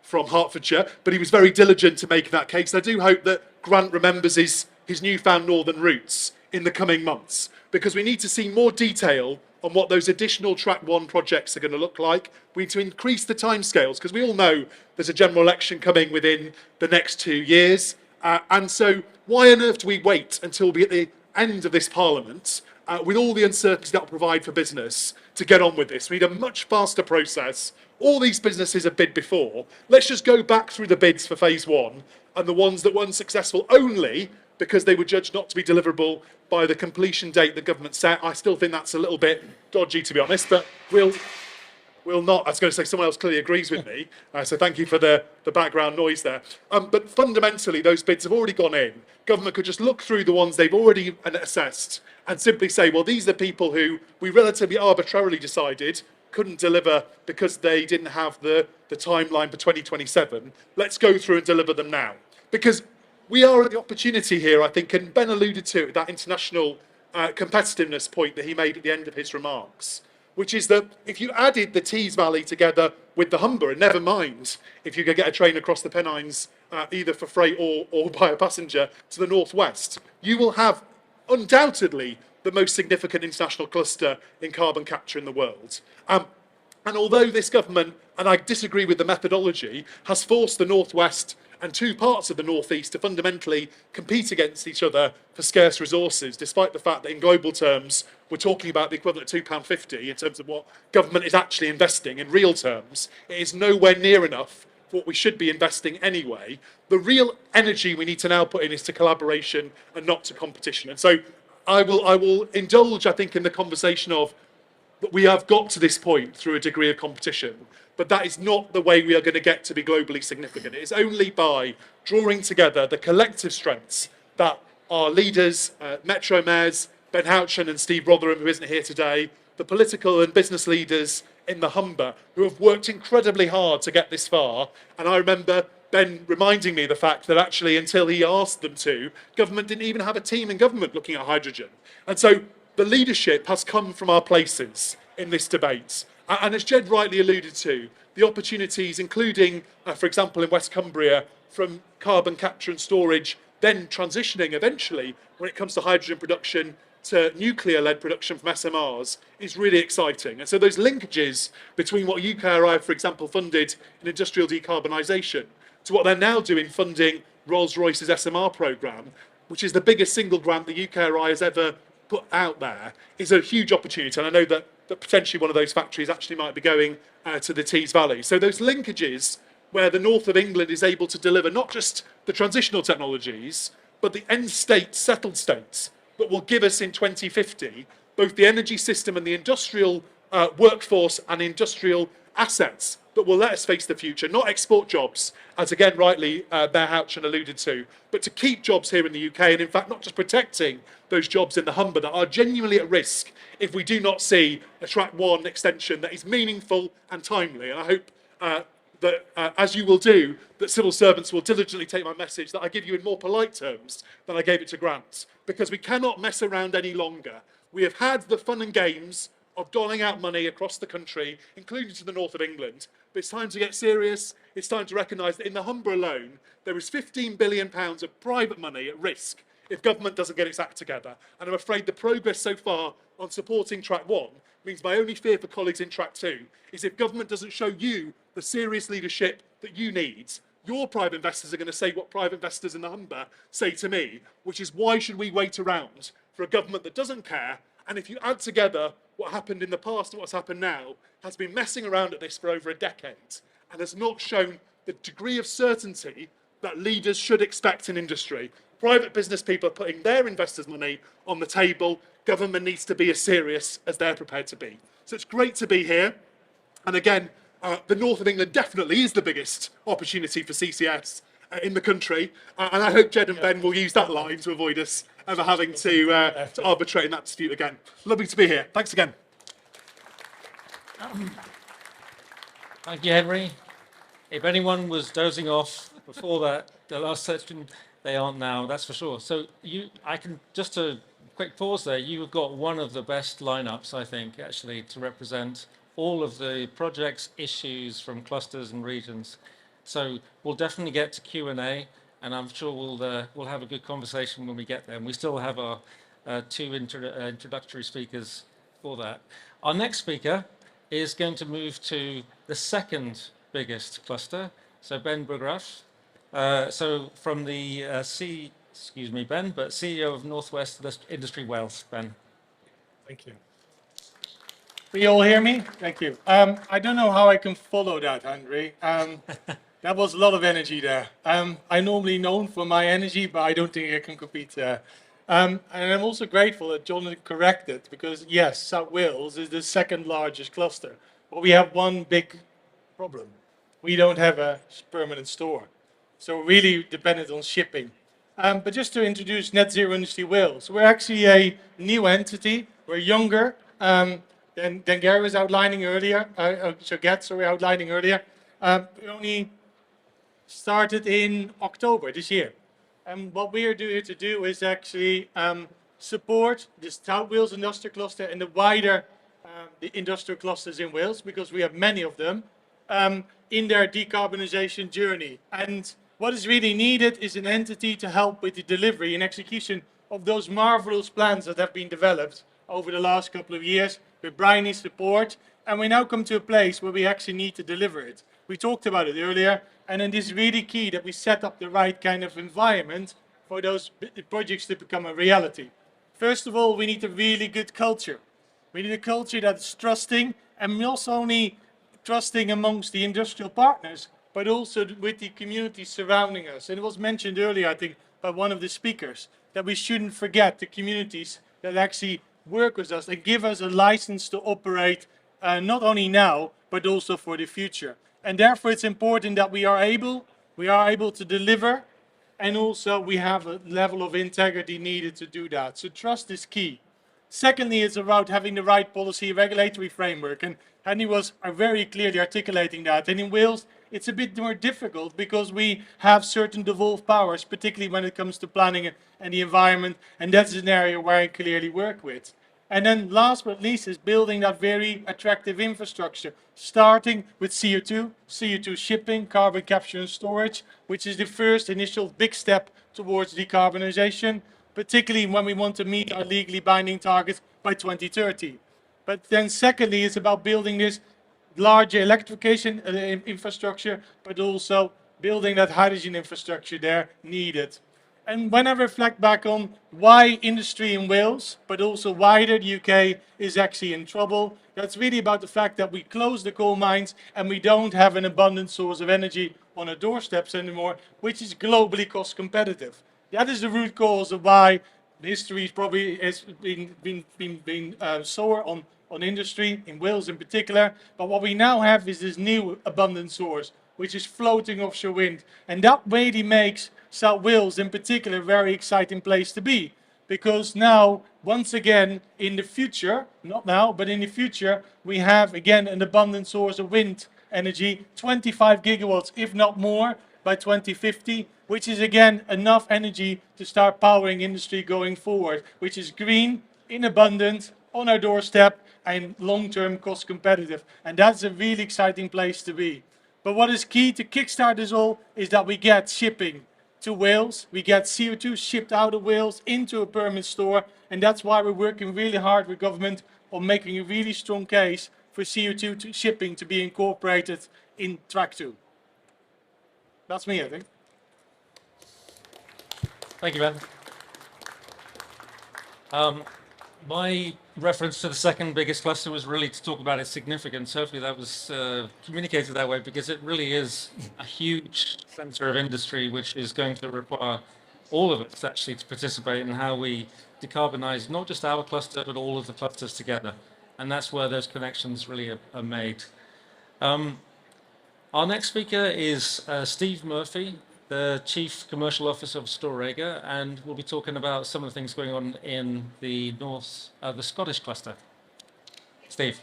[SPEAKER 7] from Hertfordshire, but he was very diligent to make that case. I do hope that Grant remembers his newfound northern roots in the coming months, because we need to see more detail on what those additional Track 1 projects are going to look like. We need to increase the timescales, because we all know there's a general election coming within the next 2 years. And so why on earth do we wait until we're at the end of this Parliament with all the uncertainty that will provide for business to get on with this? We need a much faster process. All these businesses have bid before. Let's just go back through the bids for phase 1, and the ones that were unsuccessful only because they were judged not to be deliverable by the completion date the government set. I still think that's a little bit dodgy, to be honest, but we'll not. I was going to say someone else clearly agrees with me, so thank you for the background noise there. But fundamentally, those bids have already gone in. Government could just look through the ones they've already assessed and simply say, well, these are people who we relatively arbitrarily decided couldn't deliver because they didn't have the timeline for 2027. Let's go through and deliver them now. Because we are at the opportunity here, I think, and Ben alluded to that international competitiveness point that he made at the end of his remarks, which is that if you added the Tees Valley together with the Humber, and never mind if you could get a train across the Pennines, either for freight or by a passenger, to the northwest, you will have undoubtedly the most significant international cluster in carbon capture in the world. And although this government, and I disagree with the methodology, has forced the northwest and two parts of the northeast to fundamentally compete against each other for scarce resources, despite the fact that in global terms, we're talking about the equivalent of £2.50 in terms of what government is actually investing in real terms, it is nowhere near enough for what we should be investing anyway. The real energy we need to now put in is to collaboration and not to competition. And so I will indulge, I think, in the conversation of that we have got to this point through a degree of competition, but that is not the way we are going to get to be globally significant. It is only by drawing together the collective strengths that our leaders, Metro Mayors, Ben Houchen and Steve Rotherham, who isn't here today, the political and business leaders in the Humber, who have worked incredibly hard to get this far. And I remember Ben reminding me of the fact that actually until he asked them to, government didn't even have a team in government looking at hydrogen. And so the leadership has come from our places in this debate. And as Jed rightly alluded to, the opportunities, including, for example, in West Cumbria, from carbon capture and storage, then transitioning eventually, when it comes to hydrogen production, to nuclear-led production from SMRs, is really exciting. And so those linkages between what UKRI, for example, funded in industrial decarbonisation, to what they're now doing funding Rolls-Royce's SMR programme, which is the biggest single grant the UKRI has ever put out there, is a huge opportunity. And I know that potentially one of those factories actually might be going to the Tees Valley. So those linkages where the north of England is able to deliver not just the transitional technologies, but the end state, settled states that will give us in 2050 both the energy system and the industrial workforce and industrial assets that will let us face the future, not export jobs, as again rightly Mayor Houchen alluded to, but to keep jobs here in the UK, and in fact not just protecting those jobs in the Humber that are genuinely at risk if we do not see a Track 1 extension that is meaningful and timely. And I hope that, as you will do, that civil servants will diligently take my message that I give you in more polite terms than I gave it to Grant, because we cannot mess around any longer. We have had the fun and games of doling out money across the country, including to the north of England. But it's time to get serious. It's time to recognise that in the Humber alone, there is £15 billion of private money at risk if government doesn't get its act together. And I'm afraid the progress so far on supporting Track 1 means my only fear for colleagues in Track 2 is if government doesn't show you the serious leadership that you need, your private investors are going to say what private investors in the Humber say to me, which is why should we wait around for a government that doesn't care? And if you add together what happened in the past and what's happened now, has been messing around at this for over a decade and has not shown the degree of certainty that leaders should expect in industry. Private business people are putting their investors' money on the table. Government needs to be as serious as they're prepared to be. So it's great to be here. And again, the north of England definitely is the biggest opportunity for CCS in the country. And I hope Jed and Ben will use that line to avoid us ever having to arbitrate in that dispute again. Lovely to be here. Thanks again.
[SPEAKER 1] Thank you, Henry. If anyone was dozing off before that, the last section, they aren't now, that's for sure. So I can, just a quick pause there, you've got one of the best lineups, I think, actually, to represent all of the projects, issues from clusters and regions. So we'll definitely get to Q&A, and I'm sure we'll have a good conversation when we get there. And we still have our two introductory speakers for that. Our next speaker is going to move to the second biggest cluster. So Ben Bugraff. So from the Ben, but CEO of Northwest Industry Wealth. Ben.
[SPEAKER 4] Thank you. Can you all hear me? Thank you. I don't know how I can follow that, Henry. That was a lot of energy there. I'm normally known for my energy, but I don't think I can compete there. And I'm also grateful that John corrected, because yes, South Wales is the second largest cluster, but we have one big problem. We don't have a permanent store. So we're really dependent on shipping. But just to introduce Net Zero Industry Wales, we're actually a new entity. We're younger than Gary was outlining earlier, sorry, outlining earlier. We only started in October this year. And what we are here to do is actually support the South Wales industrial cluster and the wider the industrial clusters in Wales, because we have many of them, in their decarbonisation journey. And what is really needed is an entity to help with the delivery and execution of those marvelous plans that have been developed over the last couple of years with Bryony's support. And we now come to a place where we actually need to deliver it. We talked about it earlier, and it is really key that we set up the right kind of environment for those projects to become a reality. First of all, we need a really good culture. We need a culture that's trusting, and not only trusting amongst the industrial partners, but also with the communities surrounding us. And it was mentioned earlier, I think, by one of the speakers, that we shouldn't forget the communities that actually work with us and give us a license to operate, not only now, but also for the future. And therefore, it's important that we are able to deliver, and also we have a level of integrity needed to do that. So trust is key. Secondly, it's about having the right policy regulatory framework, and Henny was very clearly articulating that. And in Wales, it's a bit more difficult because we have certain devolved powers, particularly when it comes to planning and the environment, and that's an area where I clearly work with. And then last but not least is building that very attractive infrastructure, starting with CO2 shipping, carbon capture and storage, which is the first initial big step towards decarbonisation, particularly when we want to meet our legally binding targets by 2030. But then secondly, it's about building this larger electrification infrastructure, but also building that hydrogen infrastructure there needed. And when I reflect back on why industry in Wales, but also wider the UK, is actually in trouble, that's really about the fact that we close the coal mines and we don't have an abundant source of energy on our doorsteps anymore, which is globally cost competitive. That is the root cause of why history probably has been sour on industry, in Wales in particular. But what we now have is this new abundant source, which is floating offshore wind. And that really makes South Wales in particular a very exciting place to be. Because now, once again, in the future, not now, but in the future, we have again an abundant source of wind energy, 25 gigawatts, if not more, by 2050, which is again enough energy to start powering industry going forward, which is green, in abundance, on our doorstep, and long-term cost competitive. And that's a really exciting place to be. But what is key to kickstart this all is that we get shipping to Wales, we get CO2 shipped out of Wales into a permanent store, and that's why we're working really hard with government on making a really strong case for CO2 shipping to be incorporated in Track 2. That's me, I think.
[SPEAKER 1] Thank you, Ben. My reference to the second biggest cluster was really to talk about its significance. Hopefully that was communicated that way, because it really is a huge centre of industry which is going to require all of us actually to participate in how we decarbonise not just our cluster but all of the clusters together. And that's where those connections really are made. Our next speaker is Steve Murphy, the Chief Commercial Officer of Storegga, and we'll be talking about some of the things going on in the the Scottish cluster. Steve.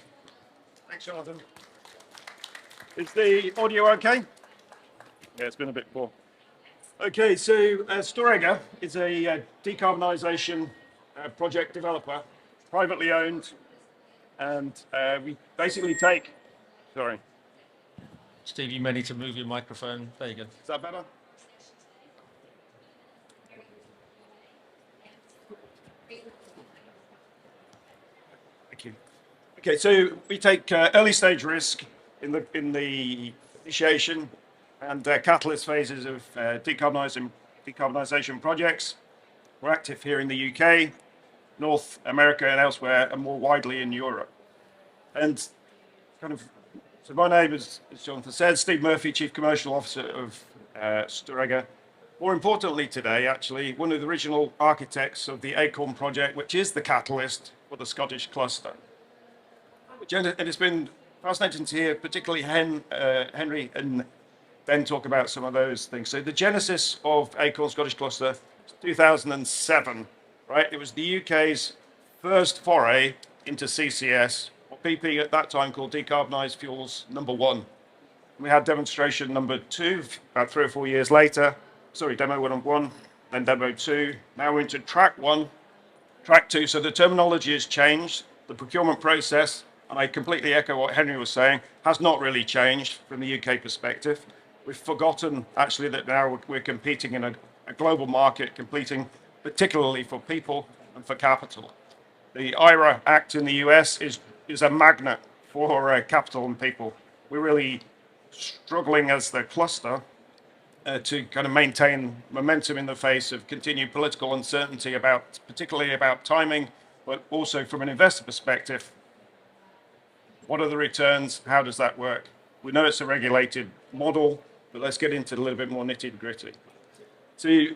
[SPEAKER 8] Thanks, Jonathan. Is the audio okay? Yeah, it's been a bit poor. Okay, so Storegga is a decarbonisation project developer, privately owned, and we basically take, sorry.
[SPEAKER 1] Steve, you may need to move your microphone. There you go.
[SPEAKER 8] Is that better? Thank you. Okay, so we take early stage risk in the initiation and catalyst phases of decarbonisation projects. We're active here in the UK, North America and elsewhere, and more widely in Europe. And kind of So my name is, as Jonathan said, Steve Murphy, Chief Commercial Officer of Storegga. More importantly today, actually, one of the original architects of the Acorn project, which is the catalyst for the Scottish cluster. And it's been fascinating to hear, particularly Henry and Ben talk about some of those things. So the genesis of Acorn Scottish Cluster, 2007, right? It was the UK's first foray into CCS, what PP at that time called decarbonised fuels #1. We had demonstration #2 about 3 or 4 years later. Sorry, demo 1, then demo 2. Now we're into track 1, track 2. So the terminology has changed. The procurement process, and I completely echo what Henry was saying, has not really changed from the UK perspective. We've forgotten actually that now we're competing in a global market, competing particularly for people and for capital. The IRA Act in the US is a magnet for capital and people. We're really struggling as the cluster to kind of maintain momentum in the face of continued political uncertainty particularly about timing, but also from an investor perspective. What are the returns? How does that work? We know it's a regulated model, but let's get into a little bit more nitty gritty. So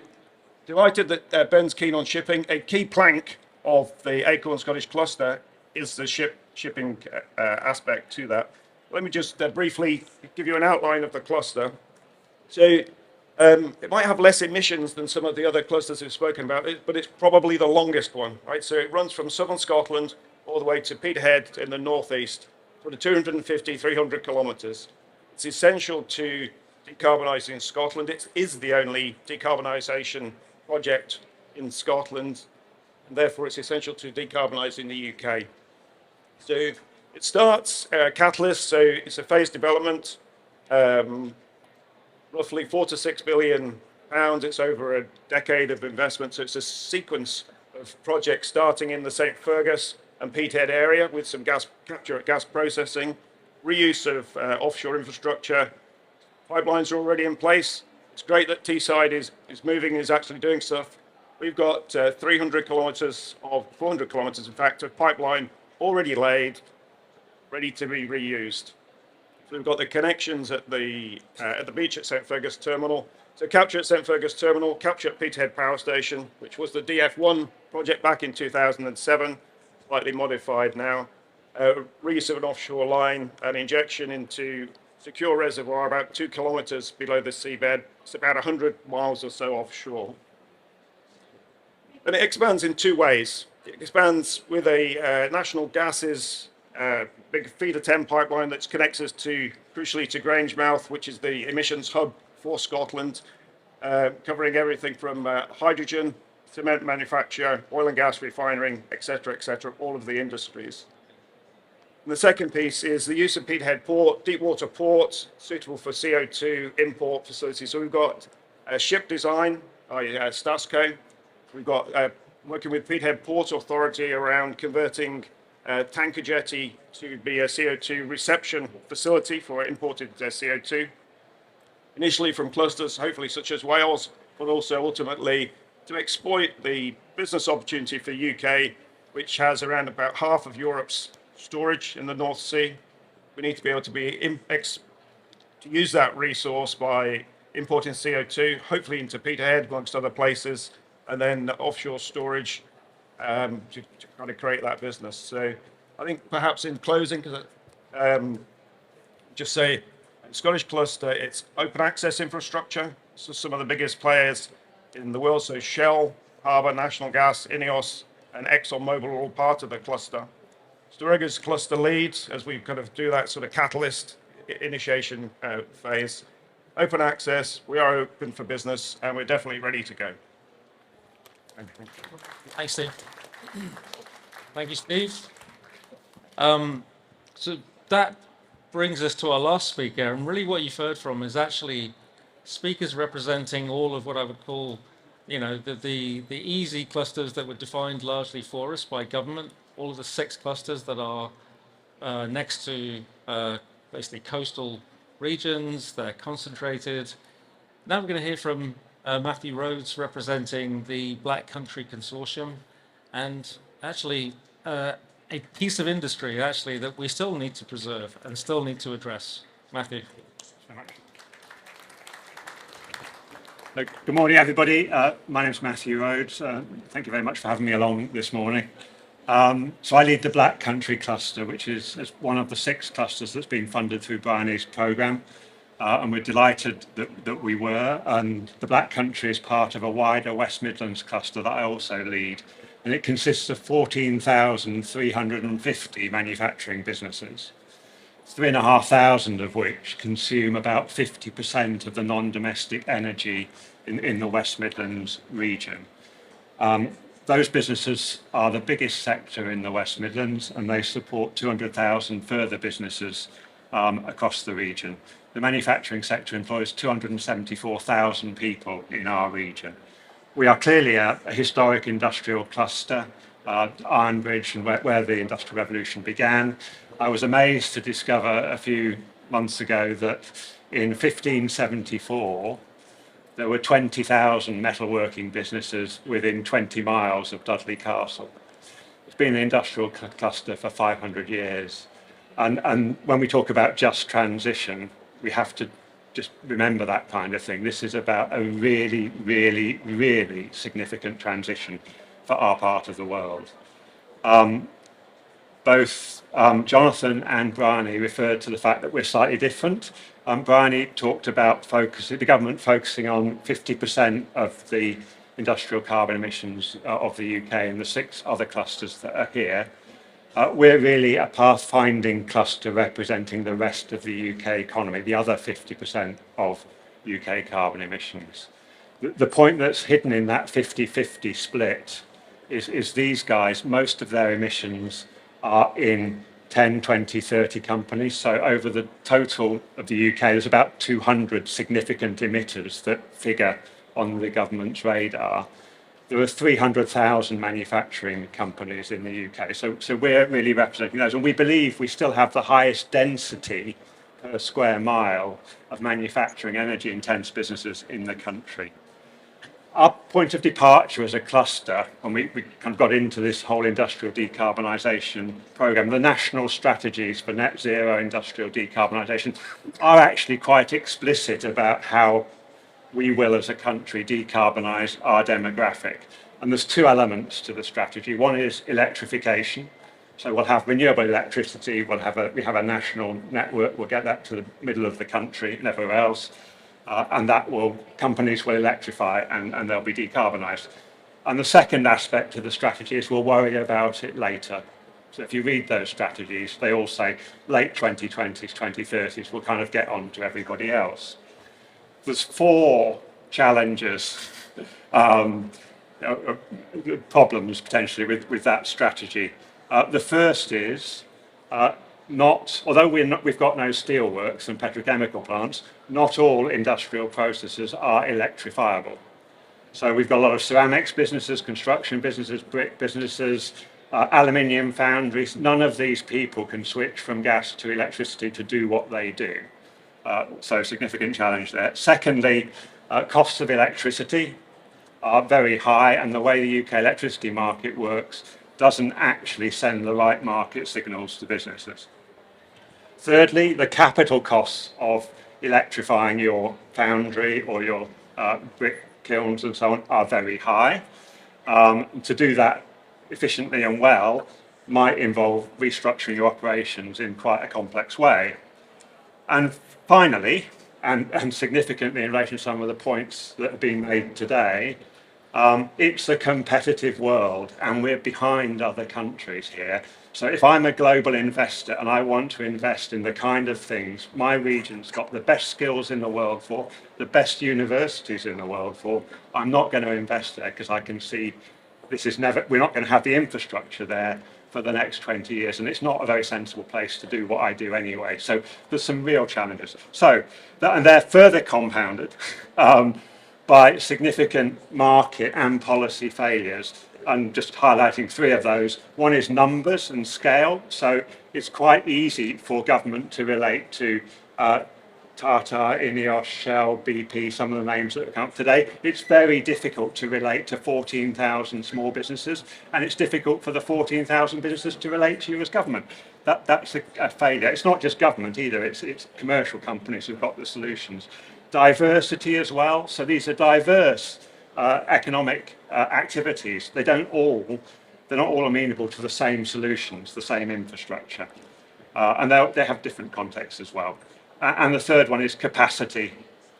[SPEAKER 8] delighted that Ben's keen on shipping. A key plank of the Acorn Scottish cluster is the shipping aspect to that. Let me just briefly give you an outline of the cluster. So it might have less emissions than some of the other clusters we've spoken about, but it's probably the longest one, right? So it runs from southern Scotland all the way to Peterhead in the northeast, sort of 250, 300 kilometres. It's essential to decarbonising Scotland. It is the only decarbonisation project in Scotland, and therefore it's essential to decarbonising the UK. So it starts catalyst, so it's a phased development, roughly £4 to £6 billion. It's over a decade of investment, so it's a sequence of projects starting in the St Fergus and Peterhead area with some gas capture, gas processing, reuse of offshore infrastructure. Pipelines are already in place. It's great that Teesside is moving, is actually doing stuff. We've got 300 kilometres of, 400 kilometres in fact, of pipeline already laid, ready to be reused. So we've got the connections at the beach at St Fergus Terminal. So capture at St Fergus Terminal, capture at Peterhead Power Station, which was the DF1 project back in 2007, slightly modified now. Reuse of an offshore line, an injection into secure reservoir about 2 kilometres below the seabed. It's about 100 miles or so offshore. And it expands in two ways. It expands with a national gases big feeder 10 pipeline that connects us crucially to Grangemouth, which is the emissions hub for Scotland, covering everything from hydrogen, cement manufacture, oil and gas refining, etc., all of the industries. And the second piece is the use of Peterhead Port, deep water port, suitable for CO2 import facilities. So we've got ship design, Stasco. We've got working with Peterhead Port Authority around converting tanker jetty to be a CO2 reception facility for imported CO2. Initially from clusters, hopefully such as Wales, but also ultimately to exploit the business opportunity for UK, which has around about half of Europe's storage in the North Sea. We need to be able to use that resource by importing CO2, hopefully into Peterhead, amongst other places, and then offshore storage to kind of create that business. So I think perhaps in closing, just say Scottish cluster, it's open access infrastructure. So some of the biggest players in the world, so Shell, Harbour, National Gas, Ineos, and ExxonMobil are all part of the cluster. Storegga's cluster leads as we kind of do that sort of catalyst initiation phase. Open access, we are open for business, and we're definitely ready to go.
[SPEAKER 1] Thanks, Steve. Thank you, Steve. So that brings us to our last speaker, and really what you've heard from is actually speakers representing all of what I would call, you know, the easy clusters that were defined largely for us by government, all of the 6 clusters that are next to basically coastal regions. They're concentrated. Now we're going to hear from Matthew Rhodes representing the Black Country Consortium, and actually a piece of industry actually that we still need to preserve and still need to address. Matthew.
[SPEAKER 8] Look, good morning, everybody. My name's Matthew Rhodes. Thank you very much for having me along this morning. So I lead the Black Country cluster, which is one of the 6 clusters that's been funded through Bryony's programme. And we're delighted that we were. And the Black Country is part of a wider West Midlands cluster that I also lead. And it consists of 14,350 manufacturing businesses, 3,500 of which consume about 50% of the non-domestic energy in the West Midlands region. Those businesses are the biggest sector in the West Midlands, and they support 200,000 further businesses across the region. The manufacturing sector employs 274,000 people in our region. We are clearly a historic industrial cluster, Ironbridge, and where the Industrial Revolution began. I was amazed to discover a few months ago that in 1574, there were 20,000 metalworking businesses within 20 miles of Dudley Castle. It's been an industrial cluster for 500 years. And when we talk about just transition, we have to just remember that kind of thing. This is about a really, really, really significant transition for our part of the world. Both Jonathan and Bryony referred to the fact that we're slightly different. Bryony talked about the government focusing on 50% of the industrial carbon emissions of the UK and the 6 other clusters that are here. We're really a pathfinding cluster representing the rest of the UK economy, the other 50% of UK carbon emissions. The point that's hidden in that 50-50 split is these guys, most of their emissions are in 10, 20, 30 companies. So over the total of the UK, there's about 200 significant emitters that figure on the government's radar. There are 300,000 manufacturing companies in the UK. So we're really representing those. And we believe we still have the highest density per square mile of manufacturing energy intense businesses in the country. Our point of departure as a cluster, when we kind of got into this whole industrial decarbonisation programme, the national strategies for net zero industrial decarbonisation are actually quite explicit about how we will as a country decarbonise our demographic. And there's 2 elements to the strategy. One is electrification. So we'll have renewable electricity, we have a national network, we'll get that to the middle of the country and everywhere else. And companies will electrify and they'll be decarbonised. And the second aspect of the strategy is we'll worry about it later. So if you read those strategies, they all say late 2020s, 2030s, we'll kind of get on to everybody else. There's 4 challenges, problems potentially with that strategy. The first is although we've got no steelworks and petrochemical plants, not all industrial processes are electrifiable. So we've got a lot of ceramics businesses, construction businesses, brick businesses, aluminium foundries. None of these people can switch from gas to electricity to do what they do. So significant challenge there. Secondly, costs of electricity are very high, and the way the UK electricity market works doesn't actually send the right market signals to businesses. Thirdly, the capital costs of electrifying your foundry or your brick kilns and so on are very high. To do that efficiently and well might involve restructuring your operations in quite a complex way. And finally, and significantly in relation to some of the points that have been made today, it's a competitive world and we're behind other countries here. So if I'm a global investor and I want to invest in the kind of things my region's got the best skills in the world for, the best universities in the world for, I'm not going to invest there because I can see we're not going to have the infrastructure there for the next 20 years, and it's not a very sensible place to do what I do anyway. So there's some real challenges. And they're further compounded by significant market and policy failures. And just highlighting 3 of those. One is numbers and scale. So it's quite easy for government to relate to
[SPEAKER 9] Tata, Ineos, Shell, BP, some of the names that have come up today, it's very difficult to relate to 14,000 small businesses, and it's difficult for the 14,000 businesses to relate to you as government. That's a failure. It's not just government either, it's commercial companies who've got the solutions. Diversity as well, so these are diverse economic activities. They're not all amenable to the same solutions, the same infrastructure. And they have different contexts as well. And the third one is capacity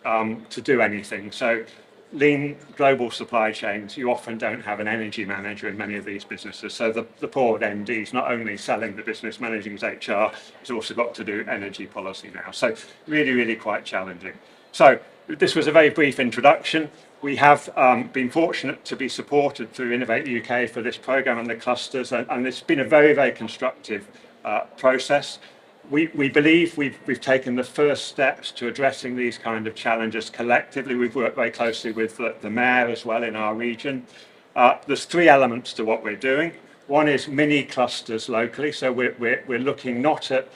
[SPEAKER 9] to do anything. So lean global supply chains, you often don't have an energy manager in many of these businesses. So the poor MD is not only selling the business, managing his HR, he's also got to do energy policy now. So really, really quite challenging. So this was a very brief introduction. We have been fortunate to be supported through Innovate UK for this programme and the clusters, and it's been a very, very constructive process. We believe we've taken the first steps to addressing these kind of challenges collectively. We've worked very closely with the mayor as well in our region. There's three elements to what we're doing. One is mini clusters locally, so we're looking not at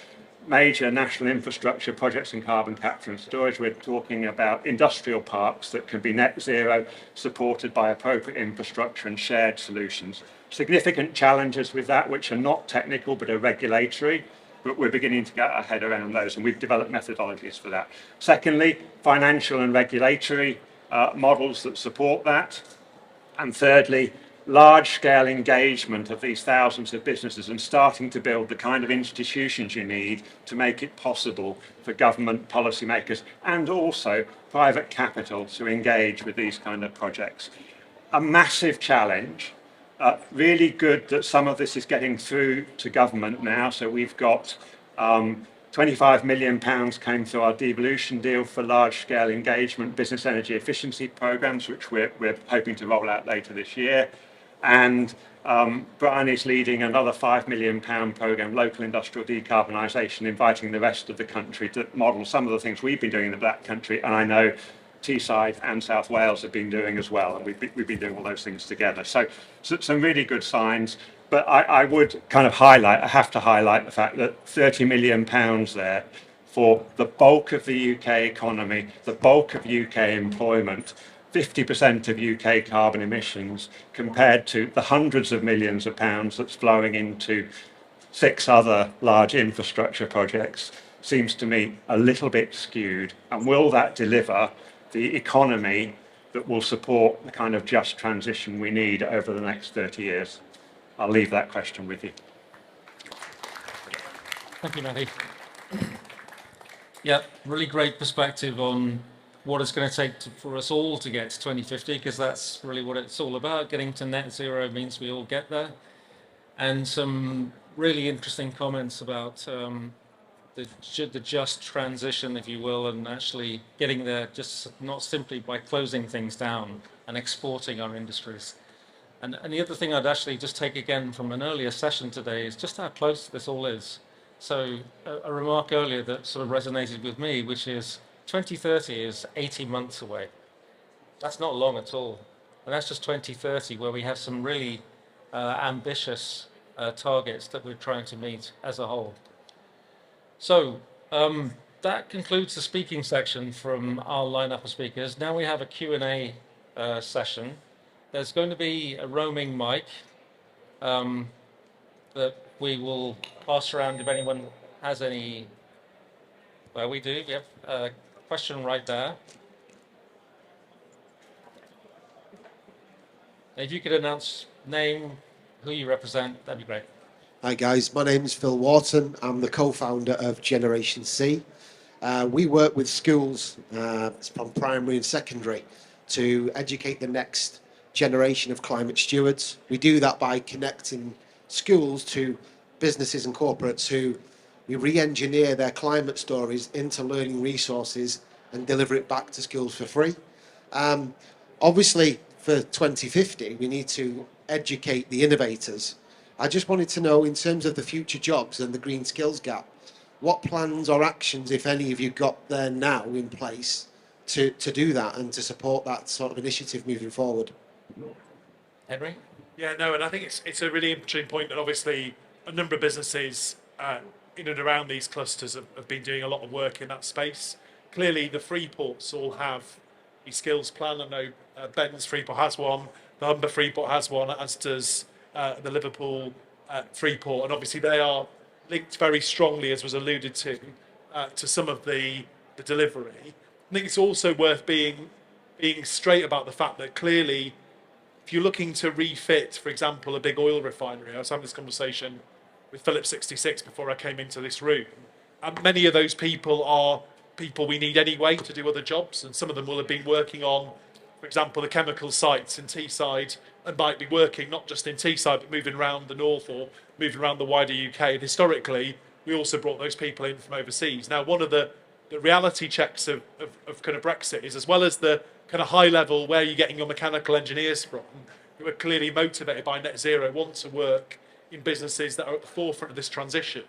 [SPEAKER 9] major national infrastructure projects in carbon capture and storage. We're talking about industrial parks that can be net zero, supported by appropriate infrastructure and shared solutions. Significant challenges with that, which are not technical but are regulatory, but we're beginning to get our head around those, and we've developed methodologies for that. Secondly, financial and regulatory models that support that. And thirdly, large-scale engagement of these thousands of businesses and starting to build the kind of institutions you need to make it possible for government policymakers and also private capital to engage with these kind of projects. A massive challenge. Really good that some of this is getting through to government now. So we've got £25 million came through our devolution deal for large-scale engagement business energy efficiency programs, which we're hoping to roll out later this year. And Brian is leading another £5 million programme, local industrial decarbonisation, inviting the rest of the country to model some of the things we've been doing in the Black Country, and I know Teesside and South Wales have been doing as well, and we've been doing all those things together. So some really good signs. But I would kind of I have to highlight the fact that £30 million there for the bulk of the UK economy, the bulk of UK employment, 50% of UK carbon emissions, compared to the hundreds of millions of pounds that's flowing into 6 other large infrastructure projects, seems to me a little bit skewed. And will that deliver the economy that will support the kind of just transition we need over the next 30 years? I'll leave that question with you.
[SPEAKER 1] Thank you, Matty. Yeah, really great perspective on what it's going to take for us all to get to 2050, because that's really what it's all about. Getting to net zero means we all get there. And some really interesting comments about the just transition, if you will, and actually getting there just not simply by closing things down and exporting our industries. And the other thing I'd actually just take again from an earlier session today is just how close this all is. So a remark earlier that sort of resonated with me, which is 2030 is 18 months away. That's not long at all. And that's just 2030, where we have some really ambitious targets that we're trying to meet as a whole. So that concludes the speaking section from our lineup of speakers. Now we have a Q&A session. There's going to be a roaming mic that we will pass around if anyone has any. Well, we do. We have a question right there. If you could announce name, who you represent, that'd be great.
[SPEAKER 10] Hi guys, my name is Phil Wharton. I'm the co-founder of Generation C. We work with schools from primary and secondary to educate the next generation of climate stewards. We do that by connecting schools to businesses and corporates who we re-engineer their climate stories into learning resources and deliver it back to schools for free. Obviously, for 2050, we need to educate the innovators. I just wanted to know, in terms of the future jobs and the green skills gap, what plans or actions, if any, have you got there now in place to do that and to support that sort of initiative moving forward?
[SPEAKER 1] Henry?
[SPEAKER 7] Yeah, no, and I think it's a really interesting point that obviously a number of businesses in and around these clusters have been doing a lot of work in that space. clearly the free ports all have a skills plan. I know Ben's Freeport has one, the Humber Freeport has one, as does the Liverpool Freeport, and obviously they are linked very strongly, as was alluded to some of the delivery. I think it's also worth being straight about the fact that clearly, if you're looking to refit, for example, a big oil refinery, I was having this conversation with Phillips 66 before I came into this room, and many of those people are people we need anyway to do other jobs, and some of them will have been working on, for example, the chemical sites in Teesside, and might be working not just in Teesside but moving around the north or moving around the wider UK. And historically, we also brought those people in from overseas. Now, one of the reality checks of kind of Brexit is, as well as the kind of high level where you're getting your mechanical engineers from, who are clearly motivated by net zero, want to work in businesses that are at the forefront of this transition,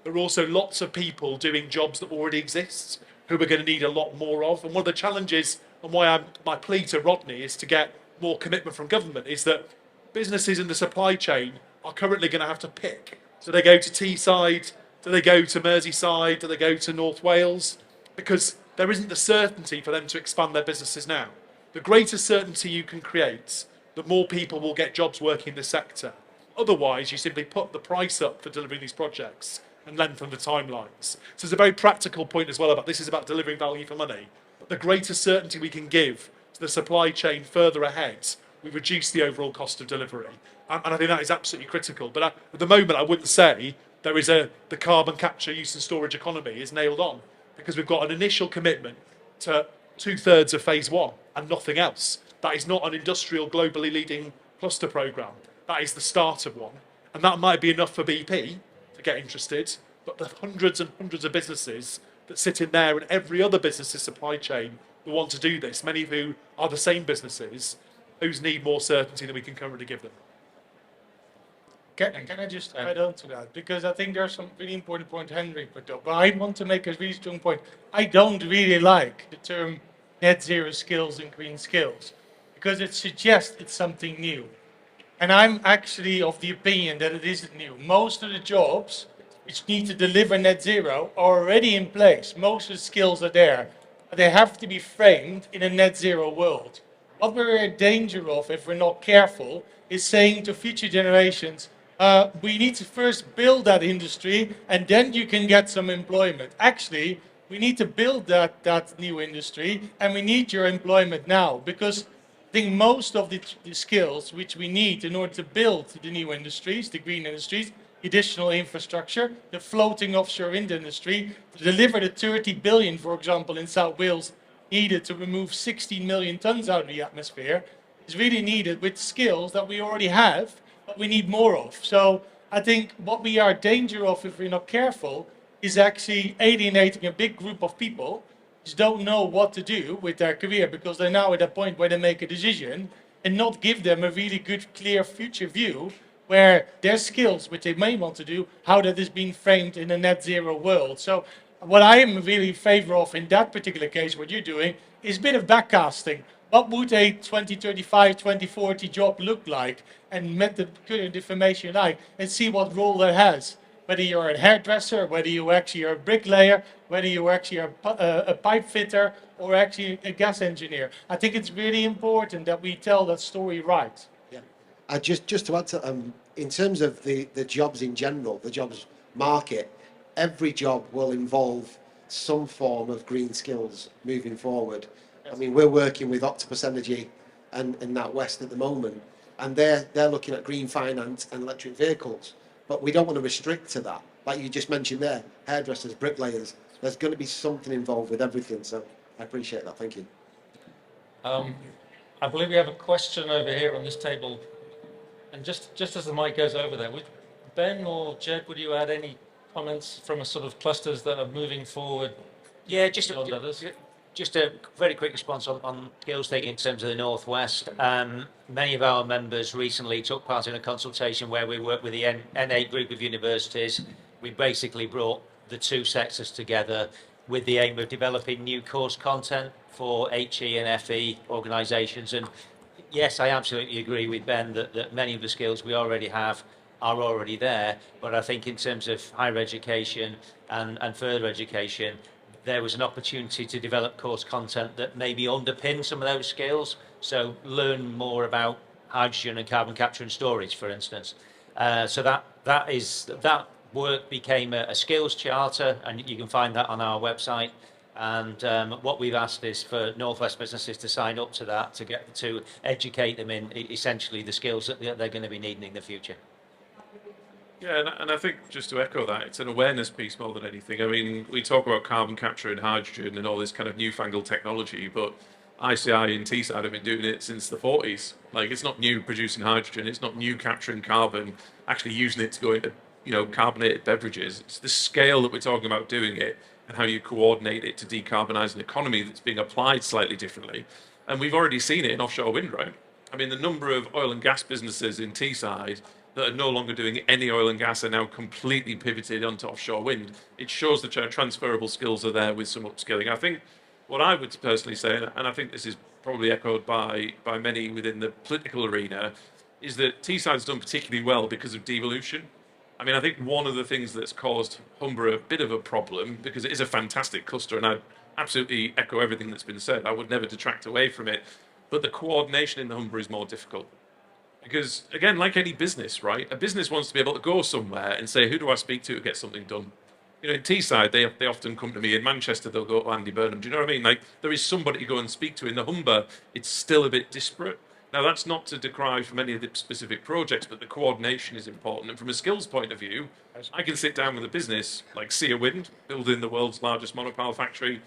[SPEAKER 7] there are also lots of people doing jobs that already exist who we're going to need a lot more of. And one of the challenges, and why my plea to Rodney is to get more commitment from government, is that businesses in the supply chain are currently going to have to pick. Do they go to Teesside? Do they go to Merseyside? Do they go to North Wales? Because there isn't the certainty for them to expand their businesses now. The greater certainty you can create, the more people will get jobs working in the sector. Otherwise, you simply put the price up for delivering these projects and lengthen the timelines. So there's a very practical point as well about this is about delivering value for money. But the greater certainty we can give to the supply chain further ahead, we reduce the overall cost of delivery. And I think that is absolutely critical. But at the moment, I wouldn't say there is the carbon capture, use and storage economy is nailed on, because we've got an initial commitment to 2/3 of phase one and nothing else. That is not an industrial, globally leading cluster programme. That is the start of one. And that might be enough for BP to get interested, but the hundreds and hundreds of businesses that sit in there and every other business's supply chain who want to do this, many of who are the same businesses, whose need more certainty than we can currently give them.
[SPEAKER 4] Can I just add on to that? Because I think there's some really important point Henry put up. But I want to make a really strong point. I don't really like the term net zero skills and green skills, because it suggests it's something new. And I'm actually of the opinion that it isn't new. Most of the jobs which need to deliver net zero are already in place. Most of the skills are there. But they have to be framed in a net zero world. What we're in danger of, if we're not careful, is saying to future generations, we need to first build that industry and then you can get some employment. Actually, we need to build that new industry and we need your employment now, because I think most of the skills which we need in order to build the new industries, the green industries, additional infrastructure, the floating offshore wind industry, to deliver the 30 billion, for example, in South Wales, needed to remove 16 million tons out of the atmosphere, is really needed with skills that we already have, but we need more of. So I think what we are in danger of, if we're not careful, is actually alienating a big group of people who don't know what to do with their career, because they're now at a point where they make a decision, and not give them a really good, clear future view where their skills, which they may want to do, how that is being framed in a net zero world. So what I am really in favor of in that particular case, what you're doing, is a bit of backcasting. What would a 2035, 2040 job look like? And met the current information like, and see what role that has. Whether you're a hairdresser, whether you actually are a bricklayer, whether you actually are a pipe fitter, or actually a gas engineer. I think it's really important that we tell that story right.
[SPEAKER 10] Yeah. Just to add to, in terms of the jobs in general, the jobs market, every job will involve some form of green skills moving forward. I mean, we're working with Octopus Energy and NatWest at the moment, and they're looking at green finance and electric vehicles. But we don't want to restrict to that. Like you just mentioned there, hairdressers, bricklayers, there's going to be something involved with everything. So I appreciate that. Thank you.
[SPEAKER 1] I believe we have a question over here on this table. And just as the mic goes over there, Ben or Jed, would you add any comments from a sort of clusters that are moving forward?
[SPEAKER 6] Yeah,
[SPEAKER 1] beyond others?
[SPEAKER 6] Just a very quick response on skills taking in terms of the Northwest. Many of our members recently took part in a consultation where we worked with the N8 group of universities. We basically brought the two sectors together with the aim of developing new course content for HE and FE organisations. And yes, I absolutely agree with Ben that many of the skills we already have are already there. But I think in terms of higher education and further education, there was an opportunity to develop course content that maybe underpin some of those skills. So learn more about hydrogen and carbon capture and storage, for instance. So that work became a skills charter, and you can find that on our website. And what we've asked is for Northwest businesses to sign up to that, to educate them in essentially the skills that they're going to be needing in the future.
[SPEAKER 5] Yeah, and I think just to echo that, it's an awareness piece more than anything. I mean, we talk about carbon capture and hydrogen and all this kind of newfangled technology, but ICI and Teesside have been doing it since the 40s. Like, it's not new producing hydrogen, it's not new capturing carbon, actually using it to go into, carbonated beverages. It's the scale that we're talking about doing it and how you coordinate it to decarbonise an economy that's being applied slightly differently. And we've already seen it in offshore wind, right? I mean, the number of oil and gas businesses in Teesside that are no longer doing any oil and gas are now completely pivoted onto offshore wind. It shows the transferable skills are there with some upskilling. I think what I would personally say, and I think this is probably echoed by many within the political arena, is that Teesside's done particularly well because of devolution. I mean, I think one of the things that's caused Humber a bit of a problem, because it is a fantastic cluster, and I absolutely echo everything that's been said. I would never detract away from it, but the coordination in the Humber is more difficult. Because, again, like any business, right? A business wants to be able to go somewhere and say, who do I speak to get something done? In Teesside, they often come to me. In Manchester, they'll go to Andy Burnham. Do you know what I mean? Like, there is somebody to go and speak to. In the Humber, it's still a bit disparate. Now, that's not to decry from any of the specific projects, but the coordination is important. And from a skills point of view, I can sit down with a business like Sea Wind, building the world's largest monopile factory,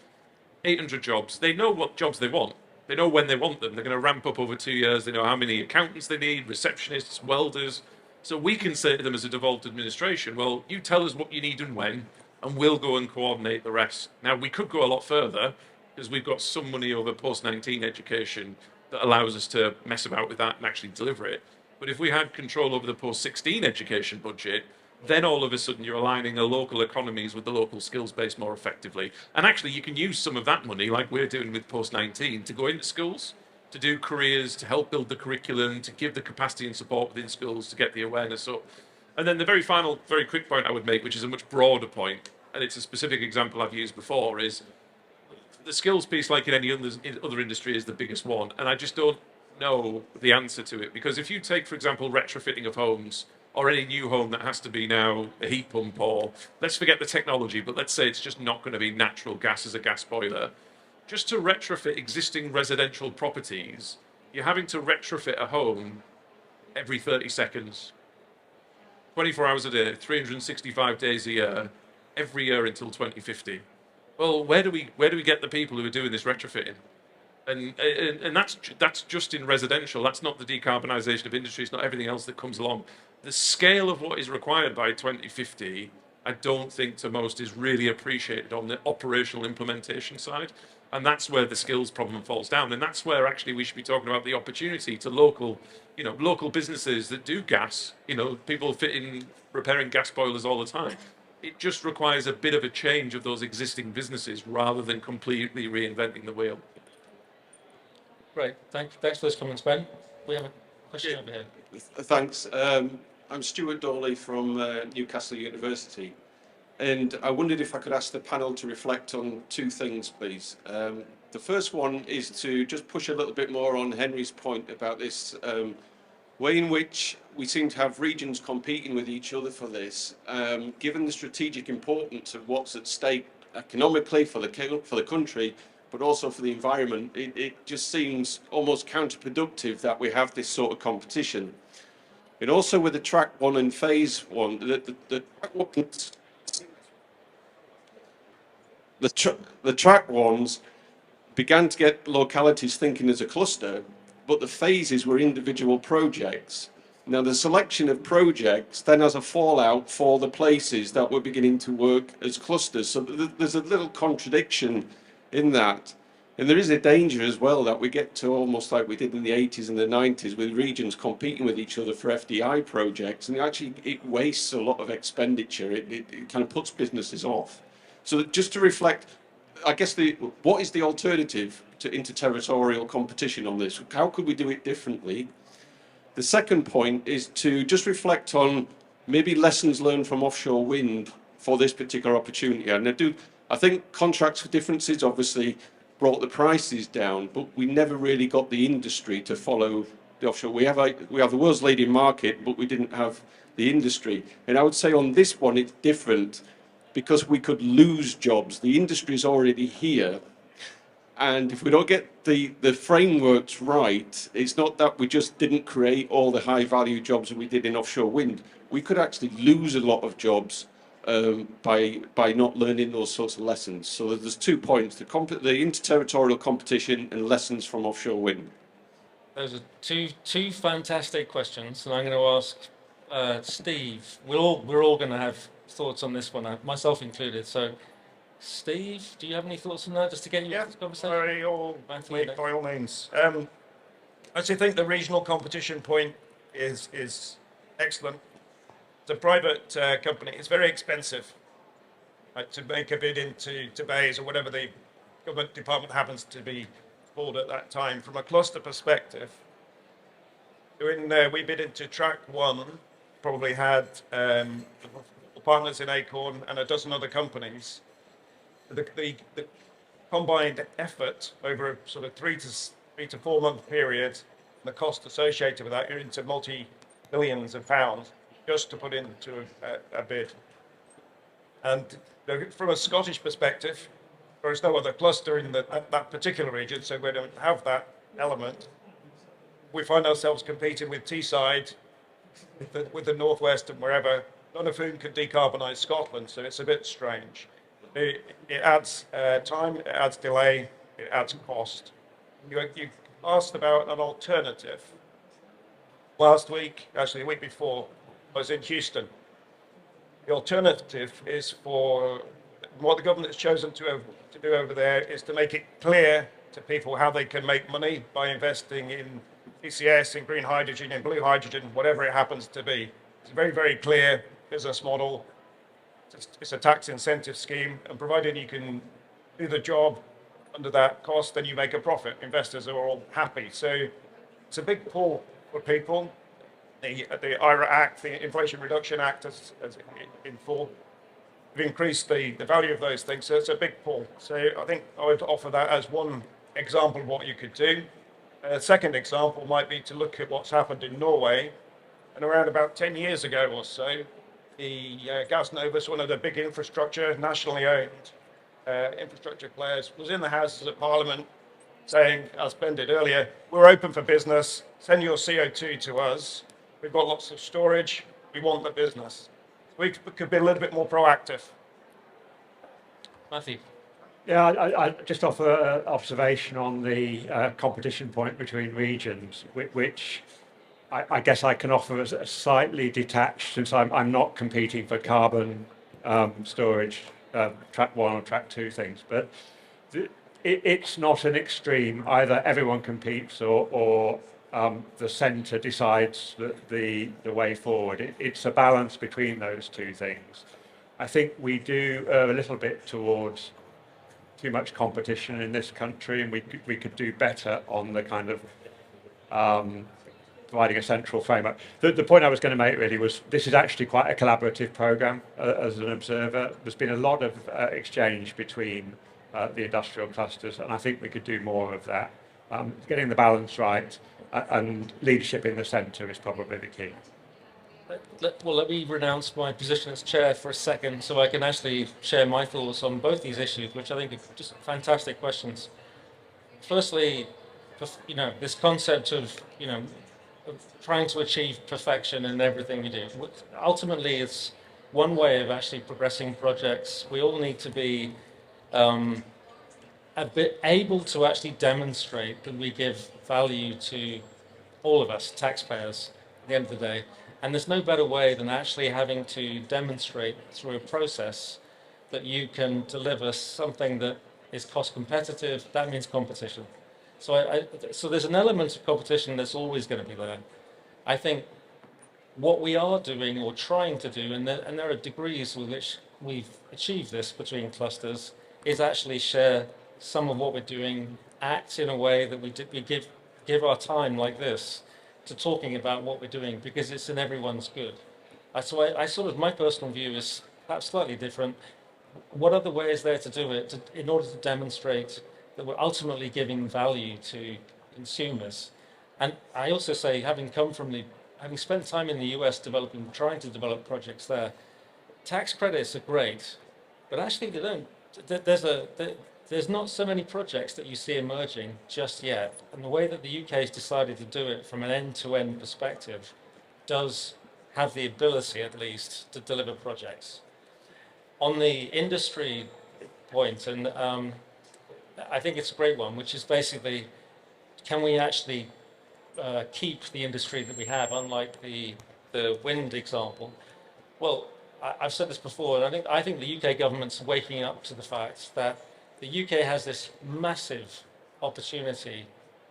[SPEAKER 5] 800 jobs. They know what jobs they want. They know when they want them. They're going to ramp up over 2 years. They know how many accountants they need, receptionists, welders. So we can say to them as a devolved administration, well, you tell us what you need and when, and we'll go and coordinate the rest. Now, we could go a lot further, because we've got some money over post-19 education that allows us to mess about with that and actually deliver it. But if we had control over the post-16 education budget, then all of a sudden you're aligning the local economies with the local skills base more effectively. And actually you can use some of that money, like we're doing with post-19, to go into schools, to do careers, to help build the curriculum, to give the capacity and support within schools to get the awareness up. And then the very final, very quick point I would make, which is a much broader point, and it's a specific example I've used before, is the skills piece, like in any other industry, is the biggest one. And I just don't know the answer to it. Because if you take, for example, retrofitting of homes, or any new home that has to be now a heat pump, or let's forget the technology, but let's say it's just not going to be natural gas as a gas boiler. Just to retrofit existing residential properties, you're having to retrofit a home every 30 seconds, 24 hours a day, 365 days a year, every year until 2050. Well, where do we get the people who are doing this retrofitting? And that's just in residential. That's not the decarbonisation of industry. It's not everything else that comes along. The scale of what is required by 2050, I don't think to most is really appreciated on the operational implementation side. And that's where the skills problem falls down. And that's where actually we should be talking about the opportunity to local businesses that do gas, people repairing gas boilers all the time. It just requires a bit of a change of those existing businesses rather than completely reinventing the wheel.
[SPEAKER 1] Great. Thanks for those comments, Ben. We have a question over here.
[SPEAKER 11] Thanks. I'm Stuart Dawley from Newcastle University, and I wondered if I could ask the panel to reflect on two things, please. The first one is to just push a little bit more on Henry's point about this way in which we seem to have regions competing with each other for this. Given the strategic importance of what's at stake economically for the country, but also for the environment, it just seems almost counterproductive that we have this sort of competition. And also with the track one and phase one, the track ones began to get localities thinking as a cluster, but the phases were individual projects. Now the selection of projects then has a fallout for the places that were beginning to work as clusters. So there's a little contradiction in that. And there is a danger as well that we get to almost like we did in the 80s and the 90s with regions competing with each other for FDI projects. And actually it wastes a lot of expenditure. It kind of puts businesses off. So just to reflect, I guess what is the alternative to interterritorial competition on this? How could we do it differently? The second point is to just reflect on maybe lessons learned from offshore wind for this particular opportunity. And I think contracts for differences obviously brought the prices down, but we never really got the industry to follow the offshore. We have the world's leading market, but we didn't have the industry. And I would say on this one, it's different because we could lose jobs. The industry is already here. And if we don't get the frameworks right, it's not that we just didn't create all the high value jobs that we did in offshore wind. We could actually lose a lot of jobs by not learning those sorts of lessons. So there's 2 points, the interterritorial competition and lessons from offshore wind.
[SPEAKER 1] Those are two fantastic questions, and I'm going to ask Steve. We're all going to have thoughts on this one, myself included. So, Steve, do you have any thoughts on that, just to get you into this conversation?
[SPEAKER 8] By all means. I actually think the regional competition point is excellent. It's a private company. It's very expensive to make a bid into bays or whatever the government department happens to be called at that time. From a cluster perspective, when we bid into track 1, probably had partners in Acorn and a dozen other companies. The combined effort over a sort of 3 to 4 month period, the cost associated with that, you're into multi-millions of pounds just to put into a bid. And from a Scottish perspective, there is no other cluster in that particular region, so we don't have that element. We find ourselves competing with Teesside, with the Northwest and wherever, none of whom can decarbonise Scotland, so it's a bit strange. It adds time, it adds delay, it adds cost. You asked about an alternative. Last week, actually the week before, I was in Houston. The alternative is for what the government has chosen to do over there is to make it clear to people how they can make money by investing in CCS, in green hydrogen, in blue hydrogen, whatever it happens to be. It's a very, very clear business model. It's a tax incentive scheme, and provided you can do the job under that cost, then you make a profit. Investors are all happy. So it's a big pull for people. The IRA Act, the Inflation Reduction Act, as in full, have increased the value of those things. So it's a big pull. So I think I would offer that as one example of what you could do. A second example might be to look at what's happened in Norway. And around about 10 years ago or so, the Gassnovas, one of the big infrastructure, nationally owned infrastructure players, was in the Houses of Parliament saying, as Ben did earlier, we're open for business, send your CO2 to us, we've got lots of storage, we want the business. We could be a little bit more proactive.
[SPEAKER 1] Matthew.
[SPEAKER 9] Yeah, I just offer an observation on the competition point between regions, which I guess I can offer as a slightly detached, since I'm not competing for carbon storage, track 1 or track 2 things, but it's not an extreme. Either everyone competes or the centre decides the way forward. It's a balance between those 2 things. I think we do err a little bit towards too much competition in this country, and we could do better on the kind of providing a central framework. The point I was going to make really was this is actually quite a collaborative programme as an observer. There's been a lot of exchange between the industrial clusters, and I think we could do more of that. Getting the balance right and leadership in the centre is probably the key.
[SPEAKER 1] Well, let me renounce my position as chair for a second so I can actually share my thoughts on both these issues, which I think are just fantastic questions. Firstly, this concept of, of trying to achieve perfection in everything we do. Ultimately, it's one way of actually progressing projects. We all need to be a bit able to actually demonstrate that we give value to all of us, taxpayers, at the end of the day. And there's no better way than actually having to demonstrate through a process that you can deliver something that is cost competitive. That means competition. So there's an element of competition that's always going to be there. I think what we are doing or trying to do, and there are degrees with which we've achieved this between clusters, is actually share some of what we're doing, act in a way that we give our time like this to talking about what we're doing, because it's in everyone's good. So I sort of, my personal view is perhaps slightly different. what other way is there to do it in order to demonstrate that we're ultimately giving value to consumers? And I also say, having spent time in the US trying to develop projects there, tax credits are great, but actually they don't. There's not so many projects that you see emerging just yet. And the way that the UK has decided to do it from an end-to-end perspective does have the ability, at least, to deliver projects. On the industry point, and I think it's a great one, which is basically, can we actually keep the industry that we have, unlike the wind example? Well, I've said this before, and I think the UK government's waking up to the fact that the UK has this massive opportunity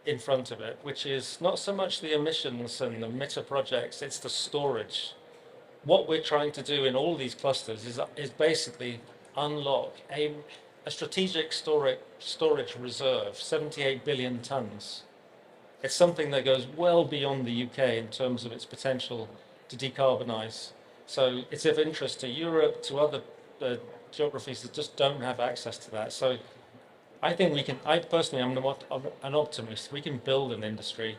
[SPEAKER 1] in front of it, which is not so much the emissions and the emitter projects, it's the storage. What we're trying to do in all these clusters is basically unlock a strategic storage reserve, 78 billion tons. It's something that goes well beyond the UK in terms of its potential to decarbonise. So it's of interest to Europe, to other geographies that just don't have access to that. So I think we can, I personally am an optimist. We can build an industry,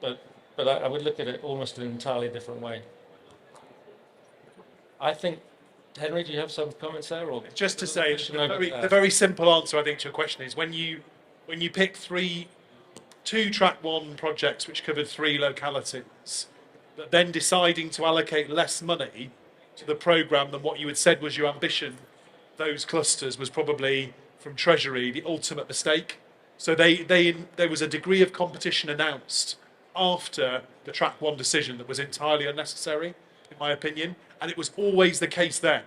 [SPEAKER 1] but I would look at it almost in an entirely different way. I think, Henry, do you have some comments there? Or
[SPEAKER 7] just to say, the very simple answer, I think, to your question is when you pick two track one projects which covered 3 localities, but then deciding to allocate less money to the programme than what you had said was your ambition, those clusters was probably from Treasury the ultimate mistake. So there was a degree of competition announced after the track one decision that was entirely unnecessary, in my opinion. And it was always the case then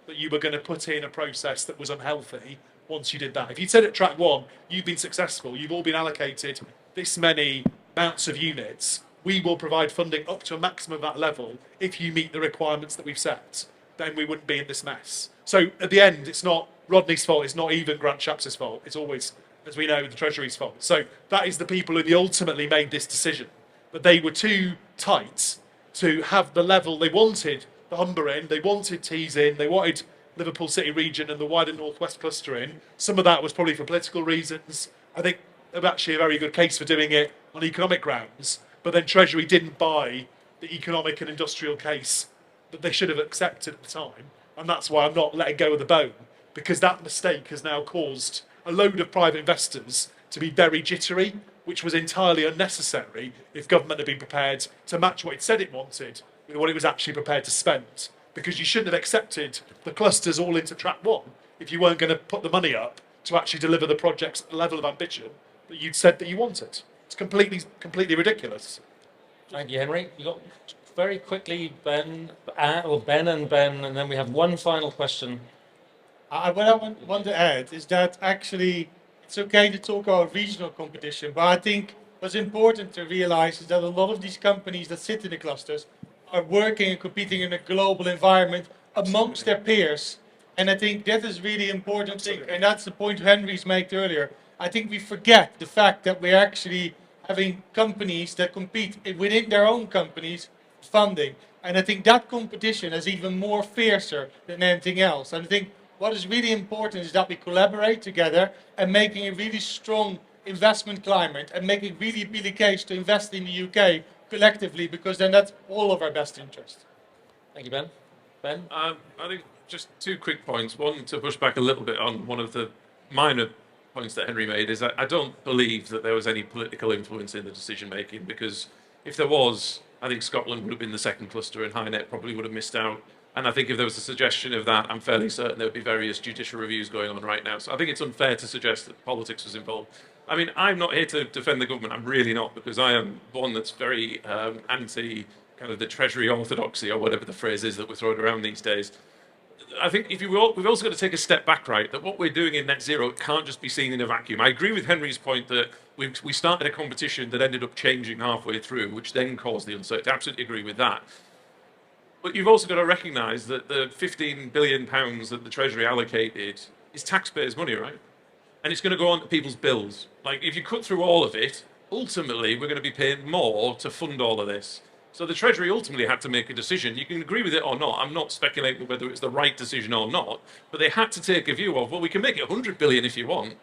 [SPEAKER 7] that you were going to put in a process that was unhealthy once you did that. If you'd said at track one, you've been successful, you've all been allocated this many amounts of units, we will provide funding up to a maximum of that level if you meet the requirements that we've set, then we wouldn't be in this mess. So at the end, it's not Rodney's fault, it's not even Grant Shapps' fault, it's always, as we know, the Treasury's fault. So that is the people who ultimately made this decision. But they were too tight to have the level they wanted. The Humber in, they wanted Tees in, they wanted Liverpool City region and the wider Northwest cluster in. Some of that was probably for political reasons. I think there's actually a very good case for doing it on economic grounds, but then Treasury didn't buy the economic and industrial case that they should have accepted at the time, and that's why I'm not letting go of the bone, because that mistake has now caused a load of private investors to be very jittery, which was entirely unnecessary if government had been prepared to match what it said it wanted with what it was actually prepared to spend. Because you shouldn't have accepted the clusters all into track one if you weren't going to put the money up to actually deliver the project's level of ambition that you'd said that you wanted. It's completely ridiculous.
[SPEAKER 1] Thank you, Henry. You got very quickly Ben, and then we have one final question.
[SPEAKER 4] What I want to add is that actually it's okay to talk about regional competition, but I think what's important to realize is that a lot of these companies that sit in the clusters are working and competing in a global environment amongst their peers. And I think that is really important thing. And that's the point Henry's made earlier. I think we forget the fact that we're actually having companies that compete within their own companies funding. And I think that competition is even more fiercer than anything else. And I think what is really important is that we collaborate together and making a really strong investment climate and making really appealing case to invest in the UK collectively, because then that's all of our best interest.
[SPEAKER 1] Thank you, Ben. Ben?
[SPEAKER 5] I think just 2 quick points. One, to push back a little bit on one of the minor points that Henry made, is that I don't believe that there was any political influence in the decision making, because if there was, I think Scotland would have been the second cluster and HyNet probably would have missed out. And I think if there was a suggestion of that, I'm fairly certain there would be various judicial reviews going on right now. So I think it's unfair to suggest that politics was involved. I mean, I'm not here to defend the government. I'm really not, because I am one that's very anti kind of the Treasury orthodoxy, or whatever the phrase is that we're throwing around these days. I think we've also got to take a step back, right? That what we're doing in net zero can't just be seen in a vacuum. I agree with Henry's point that we started a competition that ended up changing halfway through, which then caused the uncertainty. I absolutely agree with that. But you've also got to recognise that the £15 billion that the Treasury allocated is taxpayers' money, right? And it's going to go on to people's bills. Like, if you cut through all of it, ultimately we're going to be paying more to fund all of this. So the Treasury ultimately had to make a decision. You can agree with it or not. I'm not speculating whether it was the right decision or not, but they had to take a view of, well, we can make it 100 billion if you want,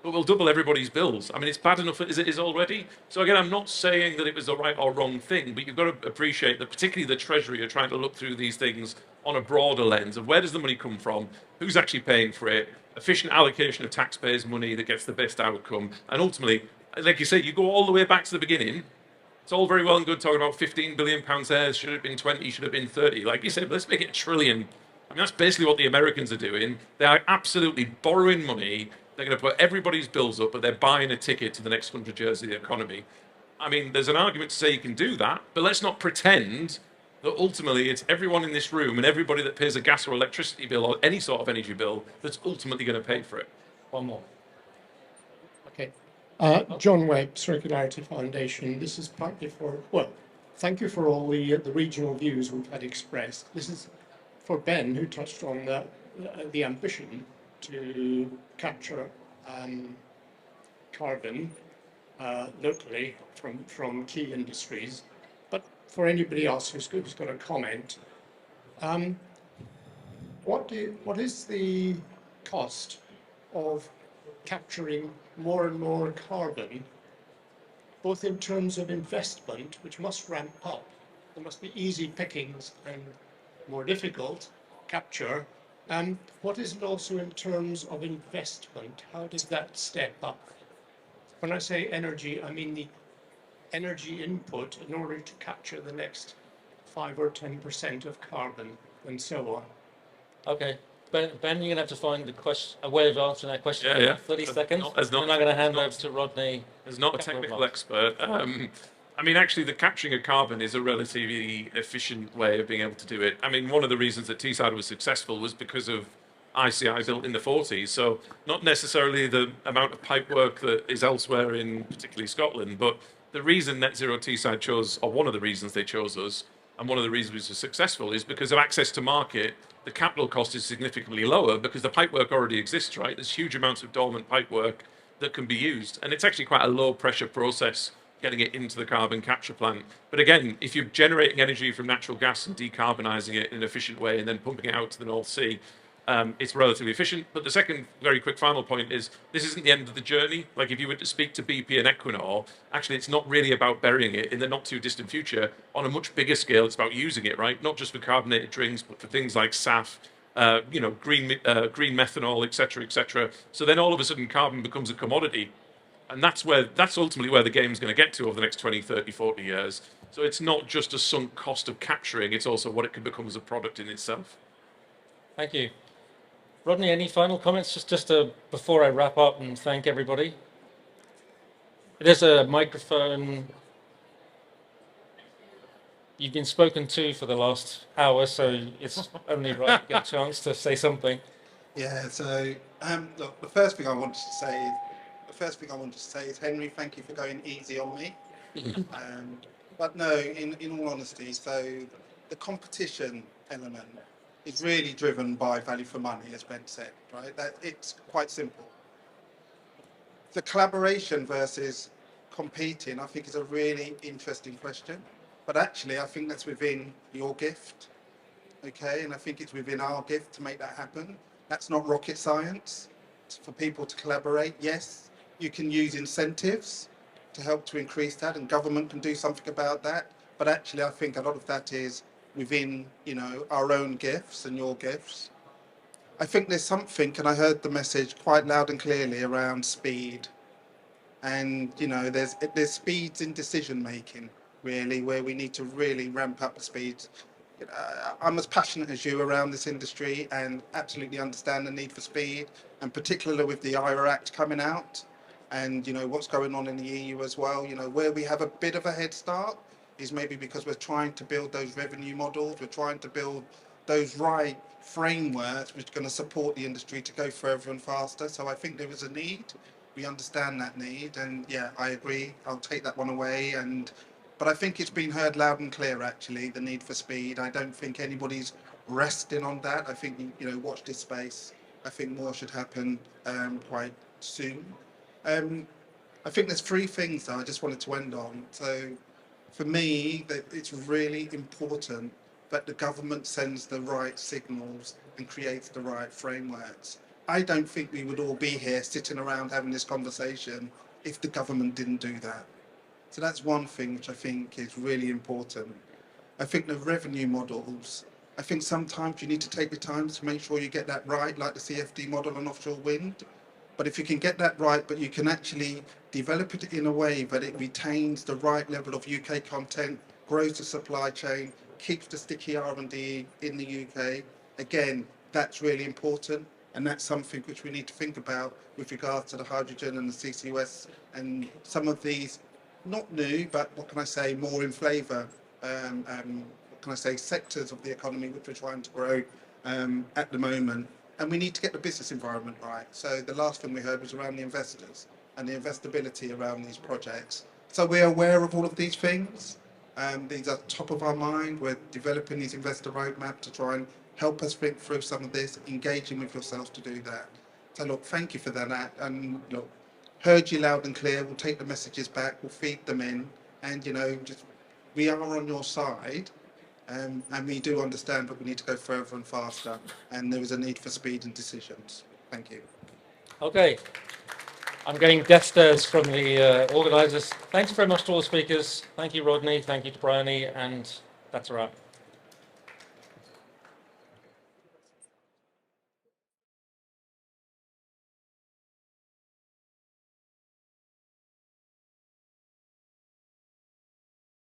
[SPEAKER 5] but we'll double everybody's bills. I mean, it's bad enough as it is already. So again, I'm not saying that it was the right or wrong thing, but you've got to appreciate that particularly the Treasury are trying to look through these things on a broader lens of where does the money come from, who's actually paying for it, efficient allocation of taxpayers' money that gets the best outcome, and ultimately, like you say, you go all the way back to the beginning. It's all very well and good talking about 15 billion pounds there, should have been 20, should have been 30. Like you said, let's make it a trillion. I mean, that's basically what the Americans are doing. They are absolutely borrowing money. They're going to put everybody's bills up, but they're buying a ticket to the next 100 years of the economy. I mean, there's an argument to say you can do that, but let's not pretend that ultimately it's everyone in this room and everybody that pays a gas or electricity bill or any sort of energy bill that's ultimately going to pay for it.
[SPEAKER 1] One more.
[SPEAKER 12] Okay. John Webb, Circularity Foundation. This is partly for, well, thank you for all the regional views we've had expressed. This is for Ben, who touched on the ambition to capture carbon locally from key industries. But for anybody else who's going to comment, what is the cost of capturing more and more carbon, both in terms of investment, which must ramp up? There must be easy pickings and more difficult capture. What is it also in terms of investment? How does that step up? When I say energy, I mean the energy input in order to capture the next 5 or 10% of carbon and so on.
[SPEAKER 1] Okay. Ben, you're going to have to find a way of answering that question in 30 seconds.
[SPEAKER 5] As not,
[SPEAKER 1] and I'm going to hand over to Rodney.
[SPEAKER 5] As not a technical expert, I mean, actually, the capturing of carbon is a relatively efficient way of being able to do it. I mean, one of the reasons that Teesside was successful was because of ICI built in the 40s. So not necessarily the amount of pipework that is elsewhere in particularly Scotland, but the reason Net Zero Teesside chose, or one of the reasons they chose us, and one of the reasons we were successful is because of access to market. The capital cost is significantly lower because the pipework already exists, right? There's huge amounts of dormant pipework that can be used. And it's actually quite a low pressure process getting it into the carbon capture plant. But again, if you're generating energy from natural gas and decarbonising it in an efficient way and then pumping it out to the North Sea, it's relatively efficient. But the second very quick final point is this isn't the end of the journey. Like if you were to speak to BP and Equinor, actually it's not really about burying it in the not too distant future. On a much bigger scale, it's about using it, right? Not just for carbonated drinks, but for things like SAF, green methanol, et cetera, So then all of a sudden carbon becomes a commodity. And that's ultimately where the game's going to get to over the next 20, 30, 40 years. So it's not just a sunk cost of capturing, it's also what it can become as a product in itself.
[SPEAKER 1] Thank you. Rodney, any final comments just before I wrap up and thank everybody? There's a microphone. You've been spoken to for the last hour, so it's only right you get a chance to say something.
[SPEAKER 3] Yeah, so look, the first thing I wanted to say is, Henry, thank you for going easy on me. But no, in all honesty, so the competition element is really driven by value for money, as Ben said, right? That it's quite simple. The collaboration versus competing, I think, is a really interesting question. But actually, I think that's within your gift, okay? And I think it's within our gift to make that happen. That's not rocket science. It's for people to collaborate. Yes, you can use incentives to help to increase that, and government can do something about that. But actually, I think a lot of that is within, our own gifts and your gifts. I think there's something, and I heard the message quite loud and clearly around speed. And, there's speeds in decision making, really, where we need to really ramp up the speeds. I'm as passionate as you around this industry and absolutely understand the need for speed, and particularly with the IRA Act coming out and, what's going on in the EU as well. Where we have a bit of a head start is maybe because we're trying to build those revenue models, we're trying to build those right frameworks which are going to support the industry to go further and faster. So I think there is a need. We understand that need, and yeah, I agree. I'll take that one away. But I think it's been heard loud and clear, actually, the need for speed. I don't think anybody's resting on that. I think, watch this space. I think more should happen quite soon. I think there's three things, though, I just wanted to end on. So For me, that it's really important that the government sends the right signals and creates the right frameworks. I don't think we would all be here sitting around having this conversation if the government didn't do that. So that's one thing which I think is really important. I think the revenue models, I think sometimes you need to take your time to make sure you get that right, like the CFD model on offshore wind. But if you can get that right, but you can actually develop it in a way that it retains the right level of UK content, grows the supply chain, keeps the sticky R&D in the UK, again, that's really important. And that's something which we need to think about with regards to the hydrogen and the CCUS and some of these, not new, but what can I say, more in flavour, what can I say, sectors of the economy which we're trying to grow at the moment. And we need to get the business environment right. So the last thing we heard was around the investors and the investability around these projects. So we're aware of all of these things. These are top of our mind. We're developing these investor roadmap to try and help us think through some of this, engaging with yourselves to do that. So look, thank you for that. And look, heard you loud and clear. We'll take the messages back. We'll feed them in. And, you know, just we are on your side. And we do understand that we need to go further and faster, and there is a need for speed and decisions. Thank you.
[SPEAKER 1] Okay. I'm getting death stares from the organisers. Thanks very much to all the speakers. Thank you, Rodney. Thank you to Bryony, and that's a wrap.